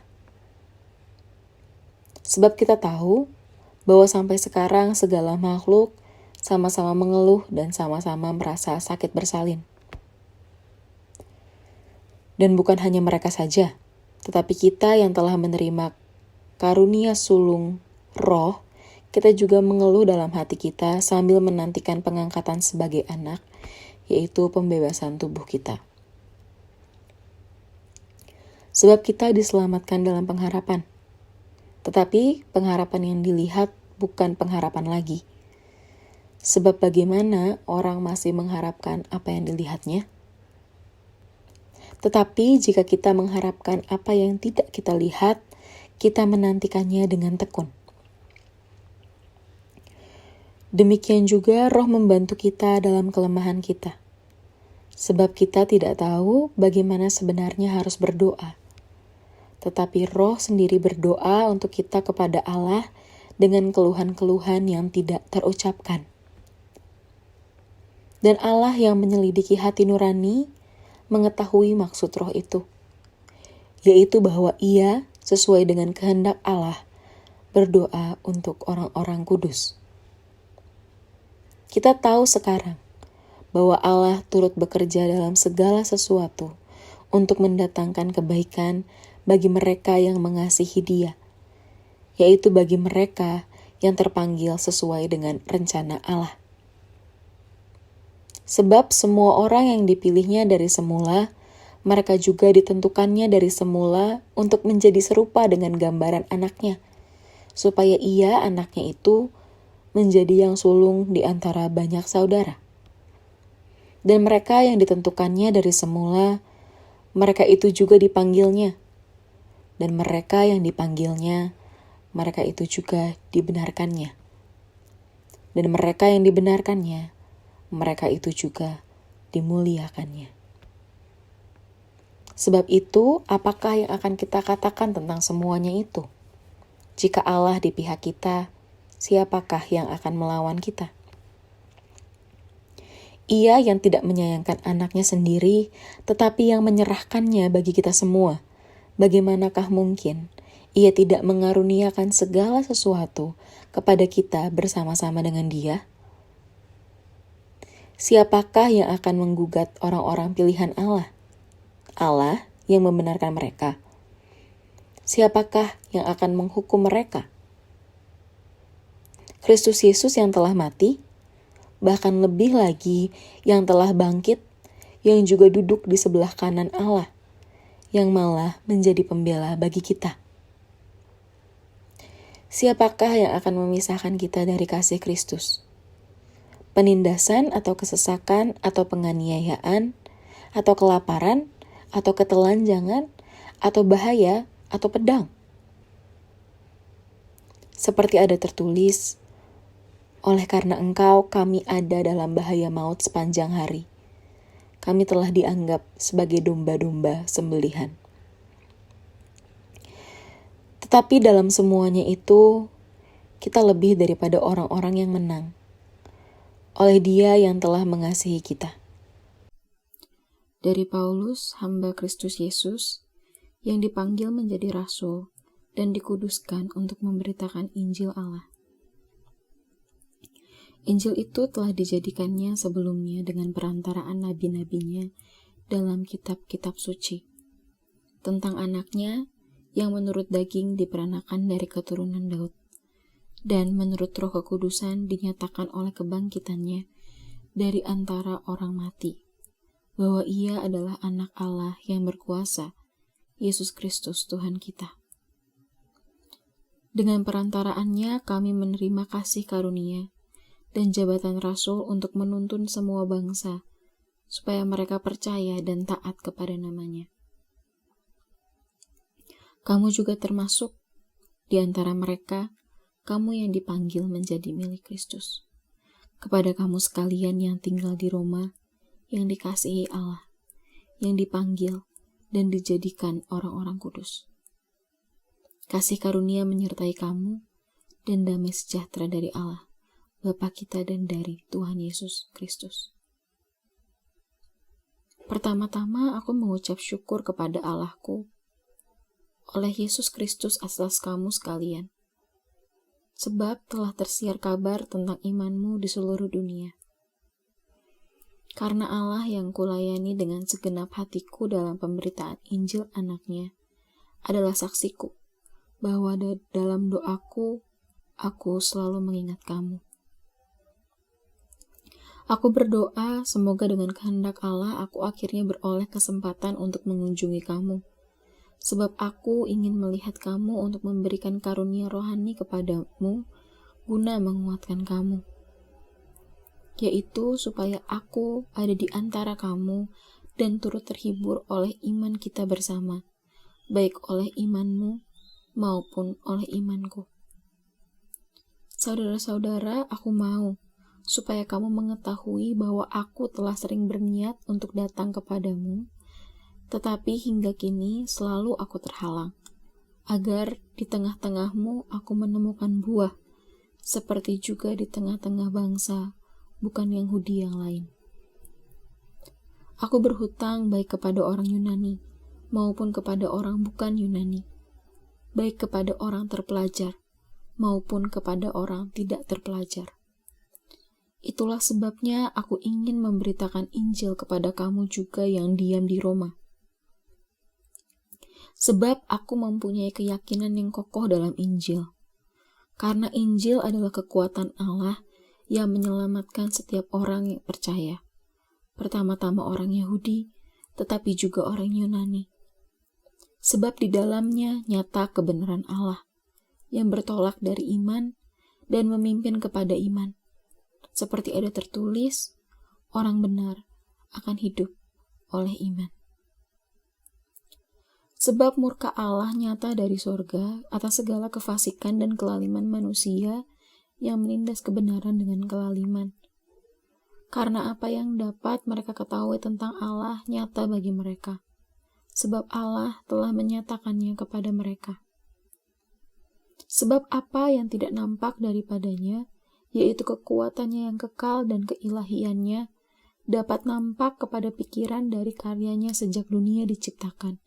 Sebab kita tahu bahwa sampai sekarang segala makhluk sama-sama mengeluh dan sama-sama merasa sakit bersalin. Dan bukan hanya mereka saja, tetapi kita yang telah menerima karunia sulung roh, kita juga mengeluh dalam hati kita sambil menantikan pengangkatan sebagai anak, yaitu pembebasan tubuh kita. Sebab kita diselamatkan dalam pengharapan. Tetapi pengharapan yang dilihat bukan pengharapan lagi. Sebab bagaimana orang masih mengharapkan apa yang dilihatnya? Tetapi jika kita mengharapkan apa yang tidak kita lihat, kita menantikannya dengan tekun. Demikian juga roh membantu kita dalam kelemahan kita. Sebab kita tidak tahu bagaimana sebenarnya harus berdoa. Tetapi roh sendiri berdoa untuk kita kepada Allah dengan keluhan-keluhan yang tidak terucapkan. Dan Allah yang menyelidiki hati nurani mengetahui maksud roh itu, yaitu bahwa Ia sesuai dengan kehendak Allah berdoa untuk orang-orang kudus. Kita tahu sekarang bahwa Allah turut bekerja dalam segala sesuatu untuk mendatangkan kebaikan bagi mereka yang mengasihi Dia, yaitu bagi mereka yang terpanggil sesuai dengan rencana Allah. Sebab semua orang yang dipilihnya dari semula, mereka juga ditentukannya dari semula untuk menjadi serupa dengan gambaran anaknya, supaya ia, anaknya itu, menjadi yang sulung di antara banyak saudara. Dan mereka yang ditentukannya dari semula, mereka itu juga dipanggilnya. Dan mereka yang dipanggilnya, mereka itu juga dibenarkannya. Dan mereka yang dibenarkannya, mereka itu juga dimuliakannya. Sebab itu, apakah yang akan kita katakan tentang semuanya itu? Jika Allah di pihak kita, siapakah yang akan melawan kita? Ia yang tidak menyayangkan anaknya sendiri, tetapi yang menyerahkannya bagi kita semua. Bagaimanakah mungkin ia tidak mengaruniakan segala sesuatu kepada kita bersama-sama dengan Dia? Siapakah yang akan menggugat orang-orang pilihan Allah? Allah yang membenarkan mereka. Siapakah yang akan menghukum mereka? Kristus Yesus yang telah mati, bahkan lebih lagi yang telah bangkit, yang juga duduk di sebelah kanan Allah, yang malah menjadi pembela bagi kita. Siapakah yang akan memisahkan kita dari kasih Kristus? Penindasan atau kesesakan atau penganiayaan atau kelaparan atau ketelanjangan atau bahaya atau pedang? Seperti ada tertulis, oleh karena Engkau kami ada dalam bahaya maut sepanjang hari. Kami telah dianggap sebagai domba-domba sembelihan. Tetapi dalam semuanya itu, kita lebih daripada orang-orang yang menang, oleh Dia yang telah mengasihi kita. Dari Paulus, hamba Kristus Yesus, yang dipanggil menjadi rasul dan dikuduskan untuk memberitakan Injil Allah. Injil itu telah dijadikannya sebelumnya dengan perantaraan nabi-nabinya dalam kitab-kitab suci, tentang anaknya yang menurut daging diperanakan dari keturunan Daud, dan menurut Roh Kekudusan dinyatakan oleh kebangkitannya dari antara orang mati, bahwa Ia adalah anak Allah yang berkuasa, Yesus Kristus Tuhan kita. Dengan perantaraannya kami menerima kasih karunia dan jabatan rasul untuk menuntun semua bangsa, supaya mereka percaya dan taat kepada namanya. Kamu juga termasuk di antara mereka, kamu yang dipanggil menjadi milik Kristus. Kepada kamu sekalian yang tinggal di Roma, yang dikasihi Allah, yang dipanggil dan dijadikan orang-orang kudus. Kasih karunia menyertai kamu, dan damai sejahtera dari Allah, Bapa kita dan dari Tuhan Yesus Kristus. Pertama-tama aku mengucap syukur kepada Allahku oleh Yesus Kristus atas kamu sekalian, sebab telah tersiar kabar tentang imanmu di seluruh dunia. Karena Allah yang kulayani dengan segenap hatiku dalam pemberitaan Injil anaknya adalah saksiku, bahwa dalam doaku, aku selalu mengingat kamu. Aku berdoa semoga dengan kehendak Allah aku akhirnya beroleh kesempatan untuk mengunjungi kamu, sebab aku ingin melihat kamu untuk memberikan karunia rohani kepadamu guna menguatkan kamu, yaitu supaya aku ada di antara kamu dan turut terhibur oleh iman kita bersama, baik oleh imanmu maupun oleh imanku. Saudara-saudara, aku mau supaya kamu mengetahui bahwa aku telah sering berniat untuk datang kepadamu, tetapi hingga kini selalu aku terhalang, agar di tengah-tengahmu aku menemukan buah, seperti juga di tengah-tengah bangsa bukan Yahudi yang lain. Aku berhutang baik kepada orang Yunani maupun kepada orang bukan Yunani, baik kepada orang terpelajar maupun kepada orang tidak terpelajar. Itulah sebabnya aku ingin memberitakan Injil kepada kamu juga yang diam di Roma. Sebab aku mempunyai keyakinan yang kokoh dalam Injil. Karena Injil adalah kekuatan Allah yang menyelamatkan setiap orang yang percaya. Pertama-tama orang Yahudi, tetapi juga orang Yunani. Sebab di dalamnya nyata kebenaran Allah yang bertolak dari iman dan memimpin kepada iman. Seperti ada tertulis, orang benar akan hidup oleh iman. Sebab murka Allah nyata dari sorga atas segala kefasikan dan kelaliman manusia yang menindas kebenaran dengan kelaliman. Karena apa yang dapat mereka ketahui tentang Allah nyata bagi mereka. Sebab Allah telah menyatakannya kepada mereka. Sebab apa yang tidak nampak daripadanya, yaitu kekuatannya yang kekal dan keilahiannya, dapat nampak kepada pikiran dari karyanya sejak dunia diciptakan,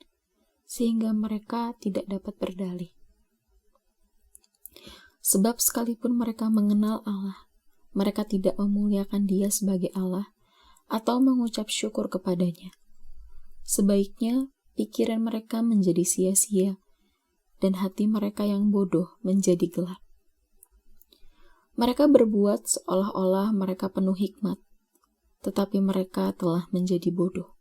sehingga mereka tidak dapat berdalih. Sebab sekalipun mereka mengenal Allah, mereka tidak memuliakan Dia sebagai Allah atau mengucap syukur kepadanya. Sebaiknya pikiran mereka menjadi sia-sia, dan hati mereka yang bodoh menjadi gelap. Mereka berbuat seolah-olah mereka penuh hikmat, tetapi mereka telah menjadi bodoh.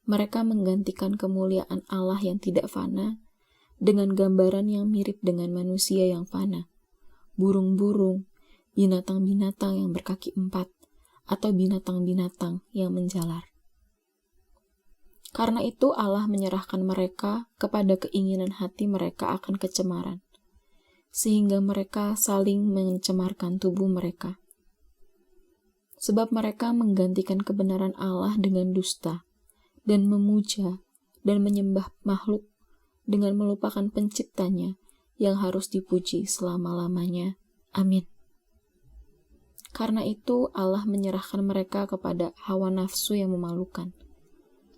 Mereka menggantikan kemuliaan Allah yang tidak fana dengan gambaran yang mirip dengan manusia yang fana, burung-burung, binatang-binatang yang berkaki 4, atau binatang-binatang yang menjalar. Karena itu Allah menyerahkan mereka kepada keinginan hati mereka akan kecemaran, sehingga mereka saling mencemarkan tubuh mereka. Sebab mereka menggantikan kebenaran Allah dengan dusta, dan memuja dan menyembah makhluk dengan melupakan penciptanya yang harus dipuji selama-lamanya. Amin. Karena itu Allah menyerahkan mereka kepada hawa nafsu yang memalukan.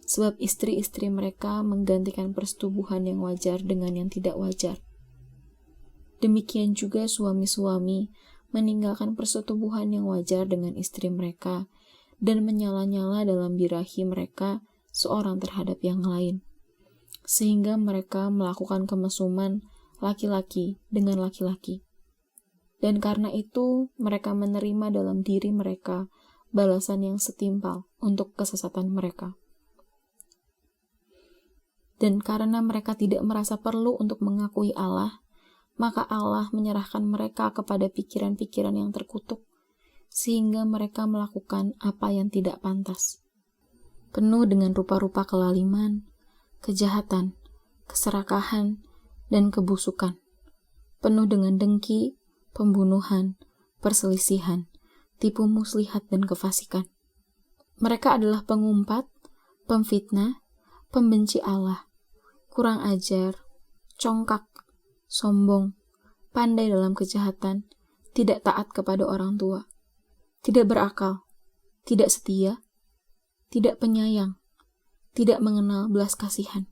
Sebab istri-istri mereka menggantikan persetubuhan yang wajar dengan yang tidak wajar. Demikian juga suami-suami meninggalkan persetubuhan yang wajar dengan istri mereka dan menyala-nyala dalam birahi mereka seorang terhadap yang lain, sehingga mereka melakukan kemesuman laki-laki dengan laki-laki. Dan karena itu mereka menerima dalam diri mereka balasan yang setimpal untuk kesesatan mereka. Dan karena mereka tidak merasa perlu untuk mengakui Allah, maka Allah menyerahkan mereka kepada pikiran-pikiran yang terkutuk, sehingga mereka melakukan apa yang tidak pantas. Penuh dengan rupa-rupa kelaliman, kejahatan, keserakahan, dan kebusukan. Penuh dengan dengki, pembunuhan, perselisihan, tipu muslihat, dan kefasikan. Mereka adalah pengumpat, pemfitnah, pembenci Allah, kurang ajar, congkak, sombong, pandai dalam kejahatan, tidak taat kepada orang tua, tidak berakal, tidak setia, tidak penyayang, tidak mengenal belas kasihan.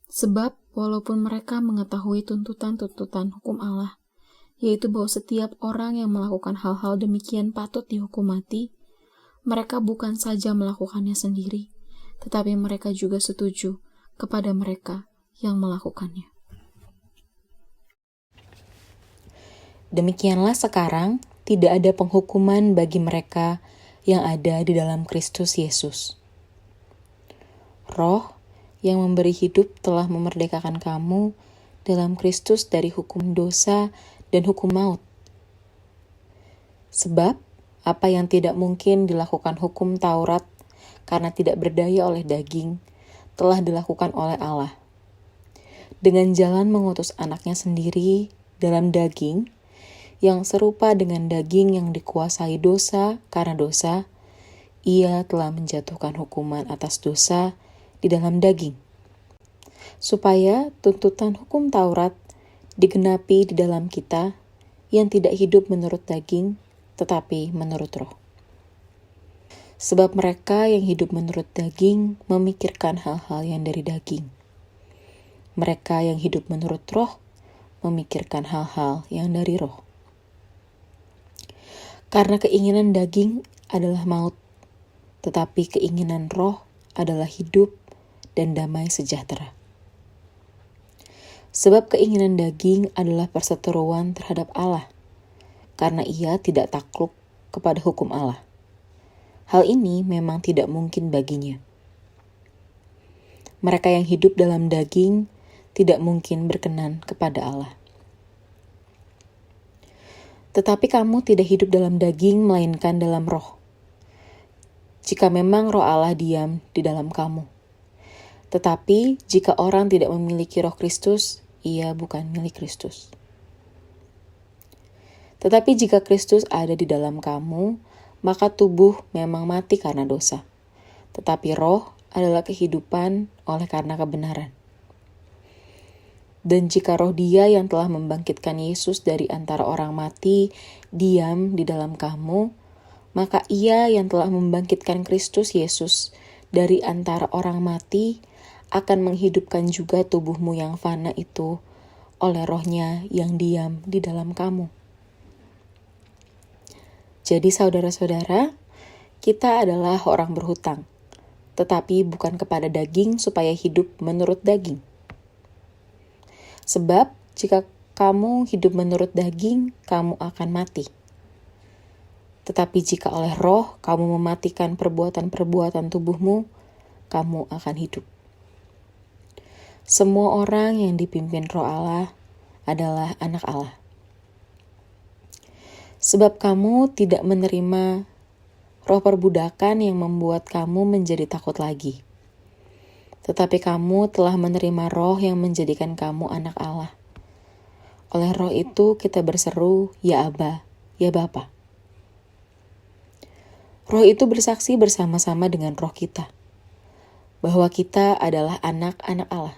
Sebab walaupun mereka mengetahui tuntutan-tuntutan hukum Allah, yaitu bahwa setiap orang yang melakukan hal-hal demikian patut dihukum mati, mereka bukan saja melakukannya sendiri, tetapi mereka juga setuju kepada mereka yang melakukannya. Demikianlah sekarang tidak ada penghukuman bagi mereka yang ada di dalam Kristus Yesus. Roh yang memberi hidup telah memerdekakan kamu dalam Kristus dari hukum dosa dan hukum maut. Sebab apa yang tidak mungkin dilakukan hukum Taurat karena tidak berdaya oleh daging, telah dilakukan oleh Allah. Dengan jalan mengutus anaknya sendiri dalam daging, yang serupa dengan daging yang dikuasai dosa karena dosa, ia telah menjatuhkan hukuman atas dosa di dalam daging, supaya tuntutan hukum Taurat digenapi di dalam kita yang tidak hidup menurut daging, tetapi menurut roh. Sebab mereka yang hidup menurut daging memikirkan hal-hal yang dari daging. Mereka yang hidup menurut roh memikirkan hal-hal yang dari roh. Karena keinginan daging adalah maut, tetapi keinginan roh adalah hidup dan damai sejahtera. Sebab keinginan daging adalah perseteruan terhadap Allah, karena ia tidak takluk kepada hukum Allah. Hal ini memang tidak mungkin baginya. Mereka yang hidup dalam daging tidak mungkin berkenan kepada Allah. Tetapi kamu tidak hidup dalam daging, melainkan dalam roh. Jika memang roh Allah diam di dalam kamu. Tetapi jika orang tidak memiliki roh Kristus, ia bukan milik Kristus. Tetapi jika Kristus ada di dalam kamu, maka tubuh memang mati karena dosa. Tetapi roh adalah kehidupan oleh karena kebenaran. Dan jika roh Dia yang telah membangkitkan Yesus dari antara orang mati diam di dalam kamu, maka Ia yang telah membangkitkan Kristus Yesus dari antara orang mati akan menghidupkan juga tubuhmu yang fana itu oleh roh-Nya yang diam di dalam kamu. Jadi saudara-saudara, kita adalah orang berhutang, tetapi bukan kepada daging supaya hidup menurut daging. Sebab jika kamu hidup menurut daging, kamu akan mati. Tetapi jika oleh roh kamu mematikan perbuatan-perbuatan tubuhmu, kamu akan hidup. Semua orang yang dipimpin roh Allah adalah anak Allah. Sebab kamu tidak menerima roh perbudakan yang membuat kamu menjadi takut lagi. Tetapi kamu telah menerima roh yang menjadikan kamu anak Allah. Oleh roh itu kita berseru, ya Aba, ya Bapa. Roh itu bersaksi bersama-sama dengan roh kita, bahwa kita adalah anak-anak Allah.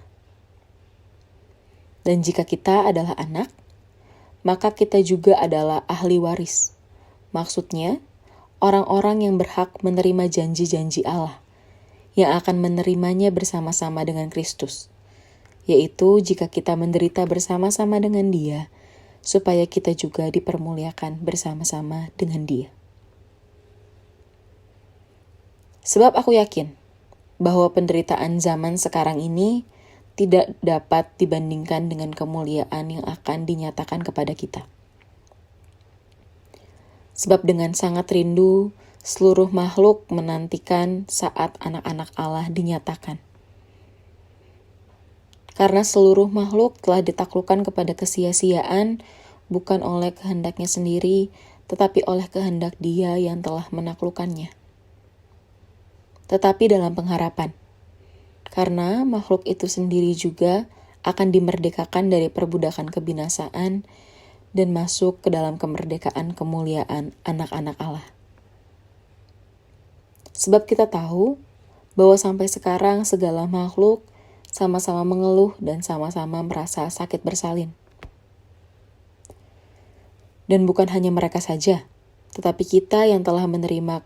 Dan jika kita adalah anak, maka kita juga adalah ahli waris. Maksudnya, orang-orang yang berhak menerima janji-janji Allah, yang akan menerimanya bersama-sama dengan Kristus, yaitu jika kita menderita bersama-sama dengan Dia, supaya kita juga dipermuliakan bersama-sama dengan Dia. Sebab aku yakin bahwa penderitaan zaman sekarang ini tidak dapat dibandingkan dengan kemuliaan yang akan dinyatakan kepada kita. Sebab dengan sangat rindu, seluruh makhluk menantikan saat anak-anak Allah dinyatakan. Karena seluruh makhluk telah ditaklukkan kepada kesia-siaan, bukan oleh kehendaknya sendiri, tetapi oleh kehendak Dia yang telah menaklukkannya. Tetapi dalam pengharapan, karena makhluk itu sendiri juga akan dimerdekakan dari perbudakan kebinasaan dan masuk ke dalam kemerdekaan kemuliaan anak-anak Allah. Sebab kita tahu bahwa sampai sekarang segala makhluk sama-sama mengeluh dan sama-sama merasa sakit bersalin. Dan bukan hanya mereka saja, tetapi kita yang telah menerima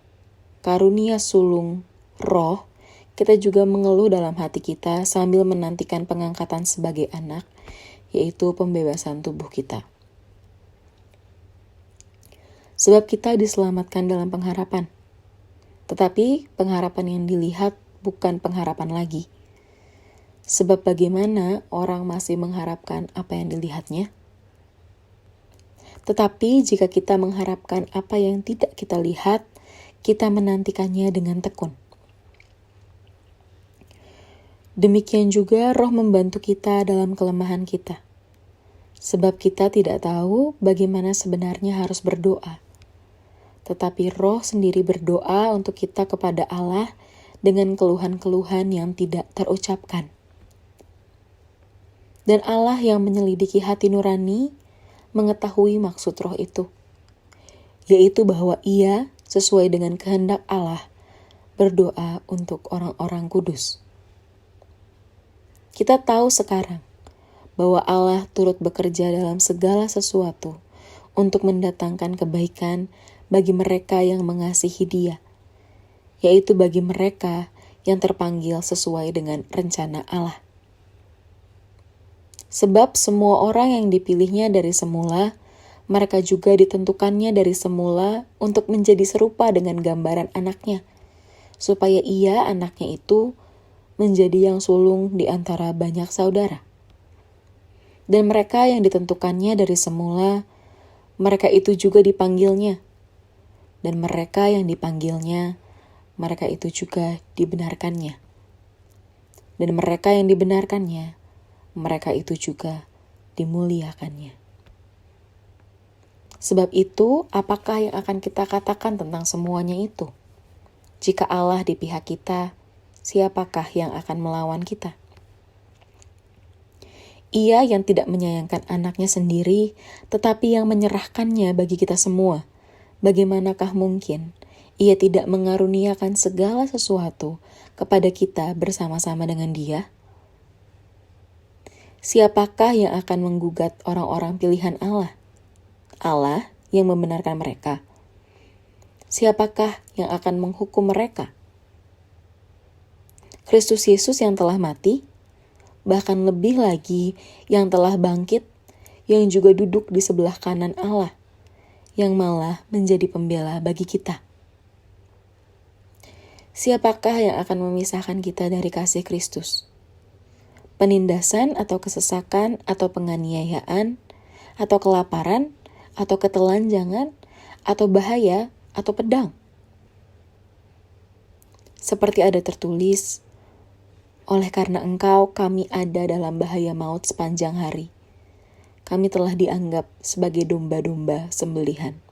karunia sulung roh, kita juga mengeluh dalam hati kita sambil menantikan pengangkatan sebagai anak, yaitu pembebasan tubuh kita. Sebab kita diselamatkan dalam pengharapan. Tetapi pengharapan yang dilihat bukan pengharapan lagi. Sebab bagaimana orang masih mengharapkan apa yang dilihatnya? Tetapi jika kita mengharapkan apa yang tidak kita lihat, kita menantikannya dengan tekun. Demikian juga roh membantu kita dalam kelemahan kita. Sebab kita tidak tahu bagaimana sebenarnya harus berdoa. Tetapi roh sendiri berdoa untuk kita kepada Allah dengan keluhan-keluhan yang tidak terucapkan. Dan Allah yang menyelidiki hati nurani mengetahui maksud roh itu, yaitu bahwa Ia sesuai dengan kehendak Allah berdoa untuk orang-orang kudus. Kita tahu sekarang bahwa Allah turut bekerja dalam segala sesuatu untuk mendatangkan kebaikan bagi mereka yang mengasihi Dia, yaitu bagi mereka yang terpanggil sesuai dengan rencana Allah. Sebab semua orang yang dipilihnya dari semula, Mereka juga ditentukannya dari semula untuk menjadi serupa dengan gambaran anaknya, supaya ia, anaknya itu, menjadi yang sulung di antara banyak saudara. Dan mereka yang ditentukannya dari semula, mereka itu juga dipanggilnya. Dan mereka yang dipanggilnya, mereka itu juga dibenarkannya. Dan mereka yang dibenarkannya, mereka itu juga dimuliakannya. Sebab itu, apakah yang akan kita katakan tentang semuanya itu? Jika Allah di pihak kita, siapakah yang akan melawan kita? Ia yang tidak menyayangkan anaknya sendiri, tetapi yang menyerahkannya bagi kita semua. Bagaimanakah mungkin ia tidak mengaruniakan segala sesuatu kepada kita bersama-sama dengan Dia? Siapakah yang akan menggugat orang-orang pilihan Allah? Allah yang membenarkan mereka. Siapakah yang akan menghukum mereka? Kristus Yesus yang telah mati, bahkan lebih lagi yang telah bangkit, yang juga duduk di sebelah kanan Allah, yang malah menjadi pembela bagi kita. Siapakah yang akan memisahkan kita dari kasih Kristus? Penindasan atau kesesakan atau penganiayaan atau kelaparan atau ketelanjangan atau bahaya atau pedang? Seperti ada tertulis, oleh karena Engkau kami ada dalam bahaya maut sepanjang hari. Kami telah dianggap sebagai domba-domba sembelihan.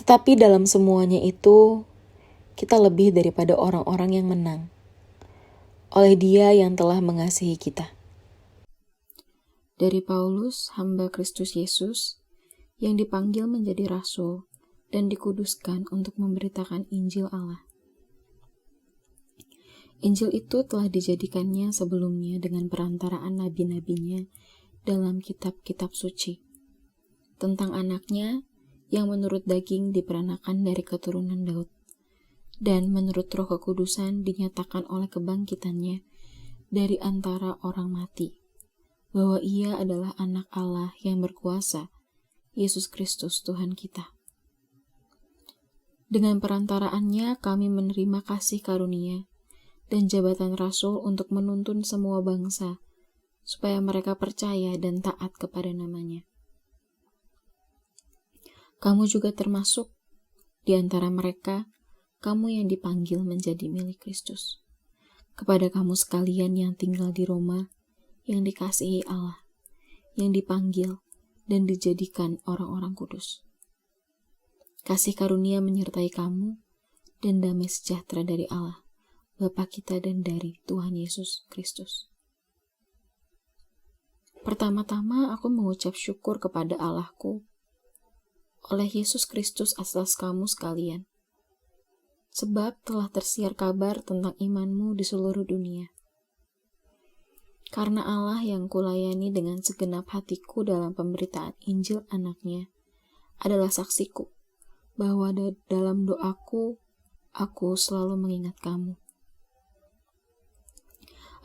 Tetapi dalam semuanya itu, kita lebih daripada orang-orang yang menang, oleh Dia yang telah mengasihi kita. Dari Paulus, hamba Kristus Yesus, yang dipanggil menjadi rasul dan dikuduskan untuk memberitakan Injil Allah. Injil itu telah dijadikannya sebelumnya dengan perantaraan nabi-nabinya dalam kitab-kitab suci, tentang anaknya yang menurut daging diperanakan dari keturunan Daud, dan menurut Roh Kekudusan dinyatakan oleh kebangkitannya dari antara orang mati, bahwa ia adalah anak Allah yang berkuasa, Yesus Kristus Tuhan kita. Dengan perantaraannya kami menerima kasih karunia dan jabatan rasul untuk menuntun semua bangsa, supaya mereka percaya dan taat kepada namanya. Kamu juga termasuk di antara mereka, kamu yang dipanggil menjadi milik Kristus. Kepada kamu sekalian yang tinggal di Roma, yang dikasihi Allah, yang dipanggil dan dijadikan orang-orang kudus. Kasih karunia menyertai kamu, dan damai sejahtera dari Allah, Bapa kita dan dari Tuhan Yesus Kristus. Pertama-tama aku mengucap syukur kepada Allahku oleh Yesus Kristus atas kamu sekalian, sebab telah tersiar kabar tentang imanmu di seluruh dunia. Karena Allah yang kulayani dengan segenap hatiku dalam pemberitaan Injil anaknya adalah saksiku, bahwa dalam doaku, aku selalu mengingat kamu.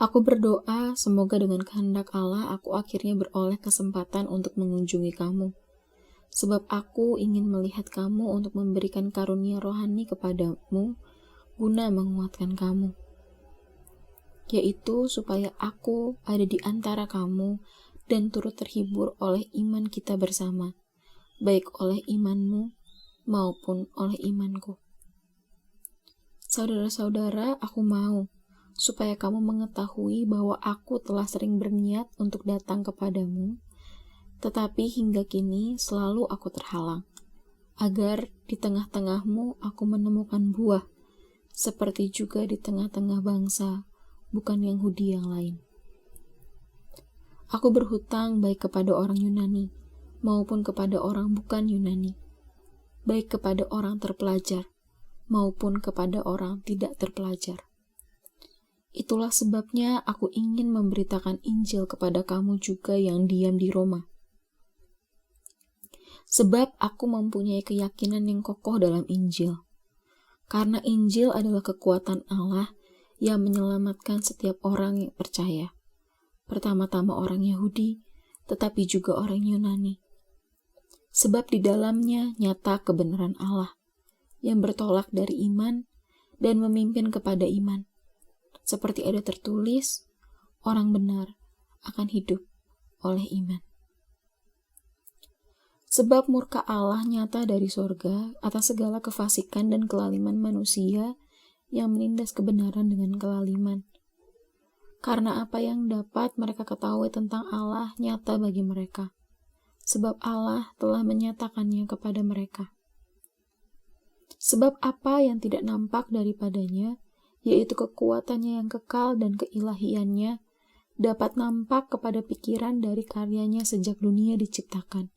Aku berdoa semoga dengan kehendak Allah aku akhirnya beroleh kesempatan untuk mengunjungi kamu, sebab aku ingin melihat kamu untuk memberikan karunia rohani kepadamu guna menguatkan kamu, yaitu supaya aku ada di antara kamu dan turut terhibur oleh iman kita bersama, baik oleh imanmu maupun oleh imanku. Saudara-saudara, aku mau supaya kamu mengetahui bahwa aku telah sering berniat untuk datang kepadamu, tetapi hingga kini selalu aku terhalang, agar di tengah-tengahmu aku menemukan buah, seperti juga di tengah-tengah bangsa, bukan Yahudi yang lain. Aku berhutang baik kepada orang Yunani, maupun kepada orang bukan Yunani, baik kepada orang terpelajar, maupun kepada orang tidak terpelajar. Itulah sebabnya aku ingin memberitakan Injil kepada kamu juga yang diam di Roma. Sebab aku mempunyai keyakinan yang kokoh dalam Injil. Karena Injil adalah kekuatan Allah yang menyelamatkan setiap orang yang percaya. Pertama-tama orang Yahudi, tetapi juga orang Yunani. Sebab di dalamnya nyata kebenaran Allah yang bertolak dari iman dan memimpin kepada iman. Seperti ada tertulis, orang benar akan hidup oleh iman. Sebab murka Allah nyata dari sorga atas segala kefasikan dan kelaliman manusia yang menindas kebenaran dengan kelaliman. Karena apa yang dapat mereka ketahui tentang Allah nyata bagi mereka, sebab Allah telah menyatakannya kepada mereka. Sebab apa yang tidak nampak daripadanya, yaitu kekuatannya yang kekal dan keilahiannya, dapat nampak kepada pikiran dari karyanya sejak dunia diciptakan,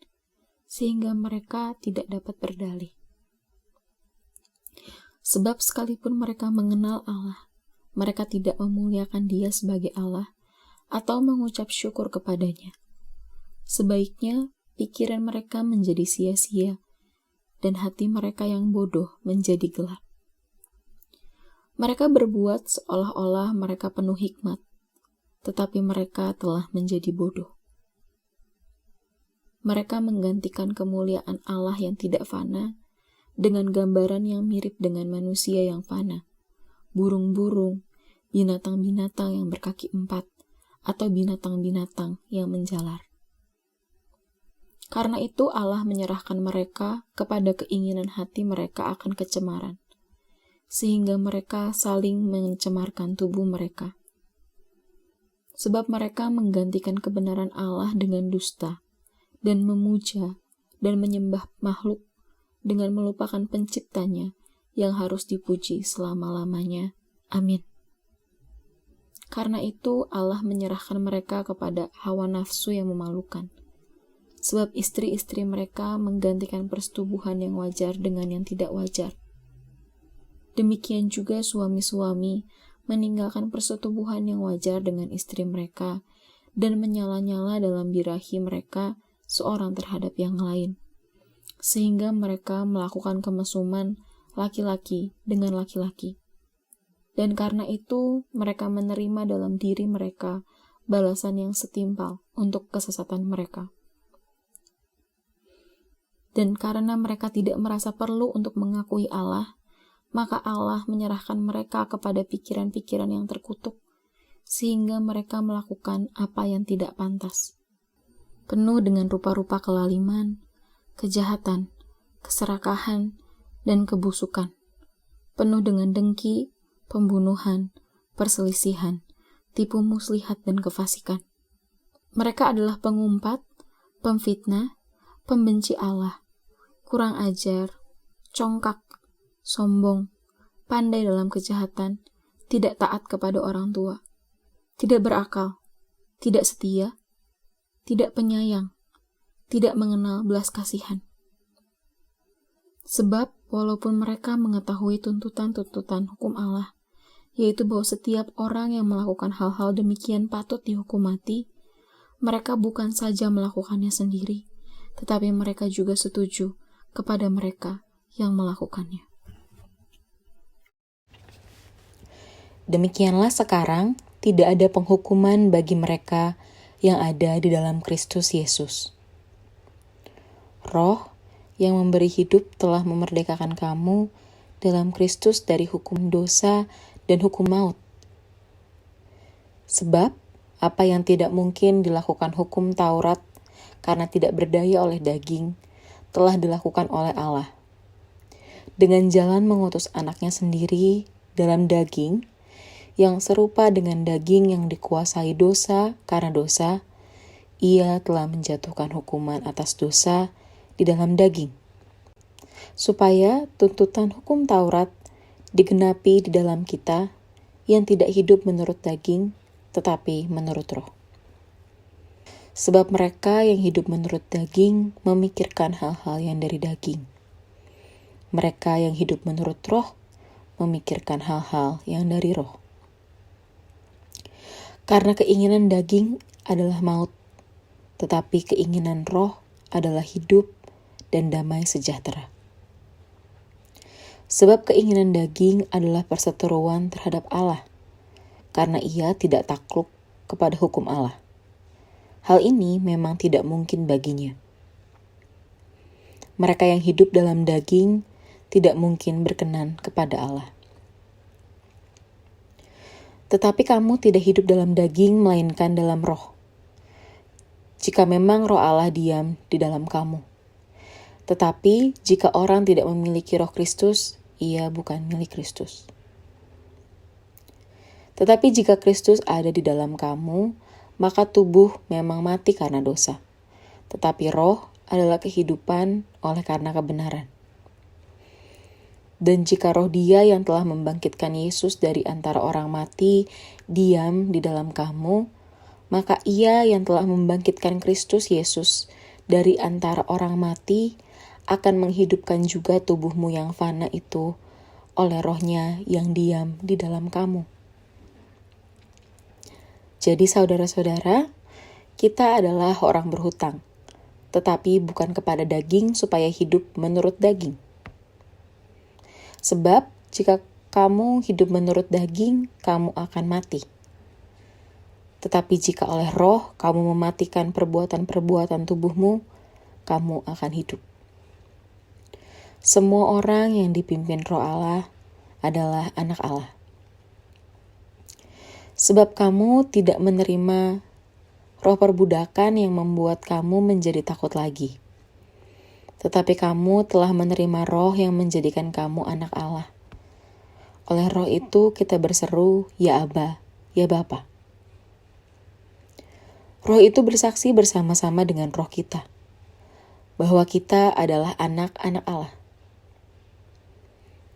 sehingga mereka tidak dapat berdalih. Sebab sekalipun mereka mengenal Allah, mereka tidak memuliakan Dia sebagai Allah atau mengucap syukur kepadanya. Sebaiknya pikiran mereka menjadi sia-sia dan hati mereka yang bodoh menjadi gelap. Mereka berbuat seolah-olah mereka penuh hikmat, tetapi mereka telah menjadi bodoh. Mereka menggantikan kemuliaan Allah yang tidak fana dengan gambaran yang mirip dengan manusia yang fana, burung-burung, binatang-binatang yang berkaki 4, atau binatang-binatang yang menjalar. Karena itu Allah menyerahkan mereka kepada keinginan hati mereka akan kecemaran, sehingga mereka saling mencemarkan tubuh mereka. Sebab mereka menggantikan kebenaran Allah dengan dusta, dan memuja dan menyembah makhluk dengan melupakan penciptanya yang harus dipuji selama-lamanya. Amin. Karena itu Allah menyerahkan mereka kepada hawa nafsu yang memalukan. Sebab istri-istri mereka menggantikan persetubuhan yang wajar dengan yang tidak wajar. Demikian juga suami-suami meninggalkan persetubuhan yang wajar dengan istri mereka dan menyala-nyala dalam birahi mereka seorang terhadap yang lain, sehingga mereka melakukan kemesuman laki-laki dengan laki-laki. Dan karena itu mereka menerima dalam diri mereka balasan yang setimpal untuk kesesatan mereka. Dan karena mereka tidak merasa perlu untuk mengakui Allah, maka Allah menyerahkan mereka kepada pikiran-pikiran yang terkutuk, sehingga mereka melakukan apa yang tidak pantas. Penuh dengan rupa-rupa kelaliman, kejahatan, keserakahan, dan kebusukan. Penuh dengan dengki, pembunuhan, perselisihan, tipu muslihat, dan kefasikan. Mereka adalah pengumpat, pemfitnah, pembenci Allah, kurang ajar, congkak, sombong, pandai dalam kejahatan, tidak taat kepada orang tua, tidak berakal, tidak setia, tidak penyayang, tidak mengenal belas kasihan. Sebab walaupun mereka mengetahui tuntutan-tuntutan hukum Allah, yaitu bahwa setiap orang yang melakukan hal-hal demikian patut dihukum mati, mereka bukan saja melakukannya sendiri, tetapi mereka juga setuju kepada mereka yang melakukannya. Demikianlah sekarang tidak ada penghukuman bagi mereka yang ada di dalam Kristus Yesus. Roh yang memberi hidup telah memerdekakan kamu dalam Kristus dari hukum dosa dan hukum maut. Sebab apa yang tidak mungkin dilakukan hukum Taurat karena tidak berdaya oleh daging, telah dilakukan oleh Allah. Dengan jalan mengutus anaknya sendiri dalam daging, yang serupa dengan daging yang dikuasai dosa karena dosa, ia telah menjatuhkan hukuman atas dosa di dalam daging, supaya tuntutan hukum Taurat digenapi di dalam kita yang tidak hidup menurut daging, tetapi menurut roh. Sebab mereka yang hidup menurut daging memikirkan hal-hal yang dari daging. Mereka yang hidup menurut roh memikirkan hal-hal yang dari roh. Karena keinginan daging adalah maut, tetapi keinginan roh adalah hidup dan damai sejahtera. Sebab keinginan daging adalah perseteruan terhadap Allah, karena ia tidak takluk kepada hukum Allah. Hal ini memang tidak mungkin baginya. Mereka yang hidup dalam daging tidak mungkin berkenan kepada Allah. Tetapi kamu tidak hidup dalam daging, melainkan dalam roh. Jika memang roh Allah diam di dalam kamu. Tetapi jika orang tidak memiliki roh Kristus, ia bukan milik Kristus. Tetapi jika Kristus ada di dalam kamu, maka tubuh memang mati karena dosa. Tetapi roh adalah kehidupan oleh karena kebenaran. Dan jika roh Dia yang telah membangkitkan Yesus dari antara orang mati diam di dalam kamu, maka Ia yang telah membangkitkan Kristus Yesus dari antara orang mati akan menghidupkan juga tubuhmu yang fana itu oleh rohnya yang diam di dalam kamu. Jadi saudara-saudara, kita adalah orang berhutang, tetapi bukan kepada daging supaya hidup menurut daging. Sebab jika kamu hidup menurut daging, kamu akan mati. Tetapi jika oleh roh kamu mematikan perbuatan-perbuatan tubuhmu, kamu akan hidup. Semua orang yang dipimpin roh Allah adalah anak Allah. Sebab kamu tidak menerima roh perbudakan yang membuat kamu menjadi takut lagi. Tetapi kamu telah menerima roh yang menjadikan kamu anak Allah. Oleh roh itu kita berseru, ya Aba, ya Bapa. Roh itu bersaksi bersama-sama dengan roh kita, bahwa kita adalah anak-anak Allah.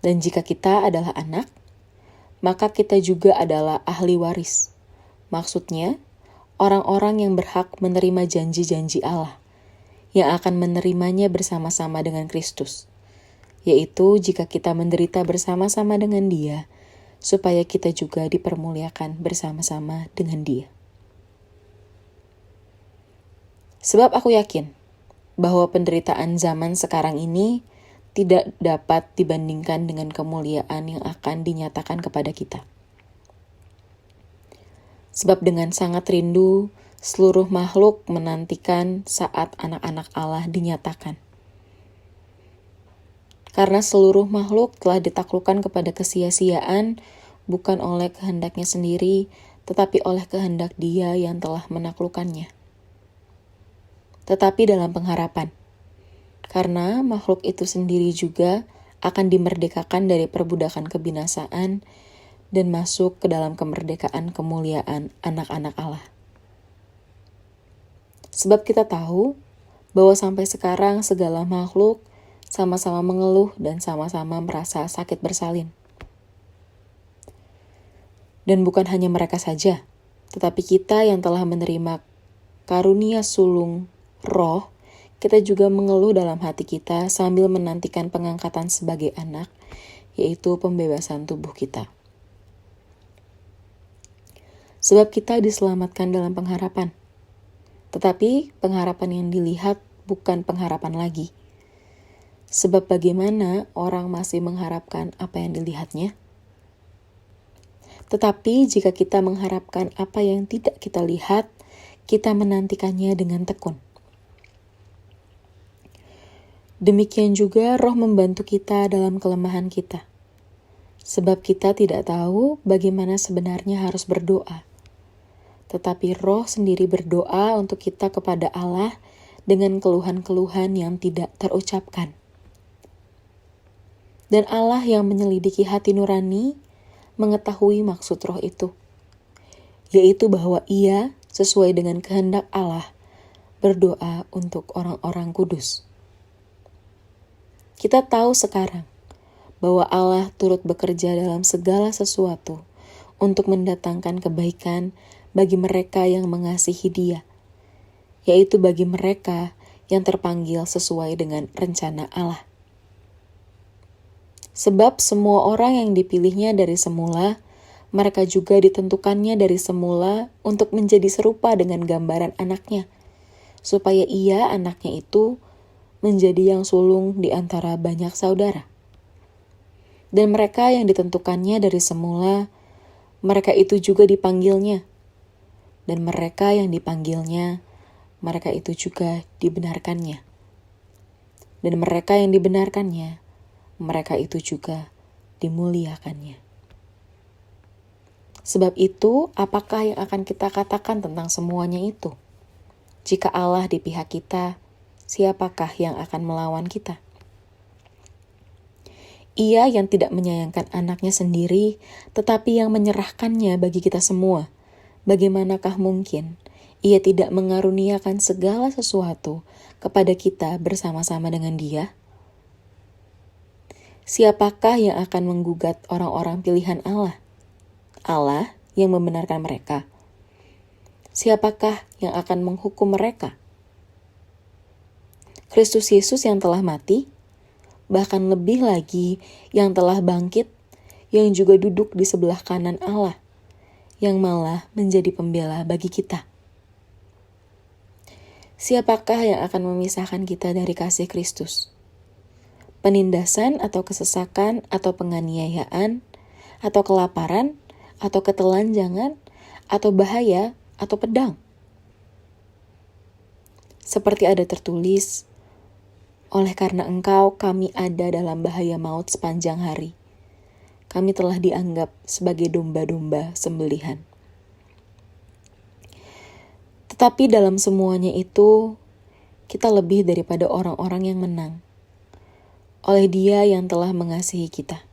Dan jika kita adalah anak, maka kita juga adalah ahli waris. Maksudnya, orang-orang yang berhak menerima janji-janji Allah, yang akan menerimanya bersama-sama dengan Kristus, yaitu jika kita menderita bersama-sama dengan Dia, supaya kita juga dipermuliakan bersama-sama dengan Dia. Sebab aku yakin bahwa penderitaan zaman sekarang ini tidak dapat dibandingkan dengan kemuliaan yang akan dinyatakan kepada kita. Sebab dengan sangat rindu, seluruh makhluk menantikan saat anak-anak Allah dinyatakan. Karena seluruh makhluk telah ditaklukkan kepada kesia-siaan, bukan oleh kehendaknya sendiri, tetapi oleh kehendak Dia yang telah menaklukkannya. Tetapi dalam pengharapan, karena makhluk itu sendiri juga akan dimerdekakan dari perbudakan kebinasaan dan masuk ke dalam kemerdekaan kemuliaan anak-anak Allah. Sebab kita tahu bahwa sampai sekarang segala makhluk sama-sama mengeluh dan sama-sama merasa sakit bersalin. Dan bukan hanya mereka saja, tetapi kita yang telah menerima karunia sulung roh, kita juga mengeluh dalam hati kita sambil menantikan pengangkatan sebagai anak, yaitu pembebasan tubuh kita. Sebab kita diselamatkan dalam pengharapan. Tetapi pengharapan yang dilihat bukan pengharapan lagi. Sebab bagaimana orang masih mengharapkan apa yang dilihatnya? Tetapi jika kita mengharapkan apa yang tidak kita lihat, kita menantikannya dengan tekun. Demikian juga roh membantu kita dalam kelemahan kita. Sebab kita tidak tahu bagaimana sebenarnya harus berdoa. Tetapi roh sendiri berdoa untuk kita kepada Allah dengan keluhan-keluhan yang tidak terucapkan. Dan Allah yang menyelidiki hati nurani mengetahui maksud roh itu, yaitu bahwa Ia sesuai dengan kehendak Allah berdoa untuk orang-orang kudus. Kita tahu sekarang bahwa Allah turut bekerja dalam segala sesuatu untuk mendatangkan kebaikan bagi mereka yang mengasihi Dia, yaitu bagi mereka yang terpanggil sesuai dengan rencana Allah. Sebab semua orang yang dipilihnya dari semula, mereka juga ditentukannya dari semula untuk menjadi serupa dengan gambaran anaknya, supaya Ia, anaknya itu, menjadi yang sulung di antara banyak saudara. Dan mereka yang ditentukannya dari semula, mereka itu juga dipanggilnya. Dan mereka yang dipanggilnya, mereka itu juga dibenarkannya. Dan mereka yang dibenarkannya, mereka itu juga dimuliakannya. Sebab itu, apakah yang akan kita katakan tentang semuanya itu? Jika Allah di pihak kita, siapakah yang akan melawan kita? Ia yang tidak menyayangkan anaknya sendiri, tetapi yang menyerahkannya bagi kita semua. Bagaimanakah mungkin ia tidak mengaruniakan segala sesuatu kepada kita bersama-sama dengan Dia? Siapakah yang akan menggugat orang-orang pilihan Allah? Allah yang membenarkan mereka. Siapakah yang akan menghukum mereka? Kristus Yesus yang telah mati, bahkan lebih lagi yang telah bangkit, yang juga duduk di sebelah kanan Allah, yang malah menjadi pembela bagi kita. Siapakah yang akan memisahkan kita dari kasih Kristus? Penindasan atau kesesakan atau penganiayaan atau kelaparan atau ketelanjangan atau bahaya atau pedang? Seperti ada tertulis, oleh karena Engkau kami ada dalam bahaya maut sepanjang hari. Kami telah dianggap sebagai domba-domba sembelihan. Tetapi dalam semuanya itu, kita lebih daripada orang-orang yang menang. Oleh Dia yang telah mengasihi kita.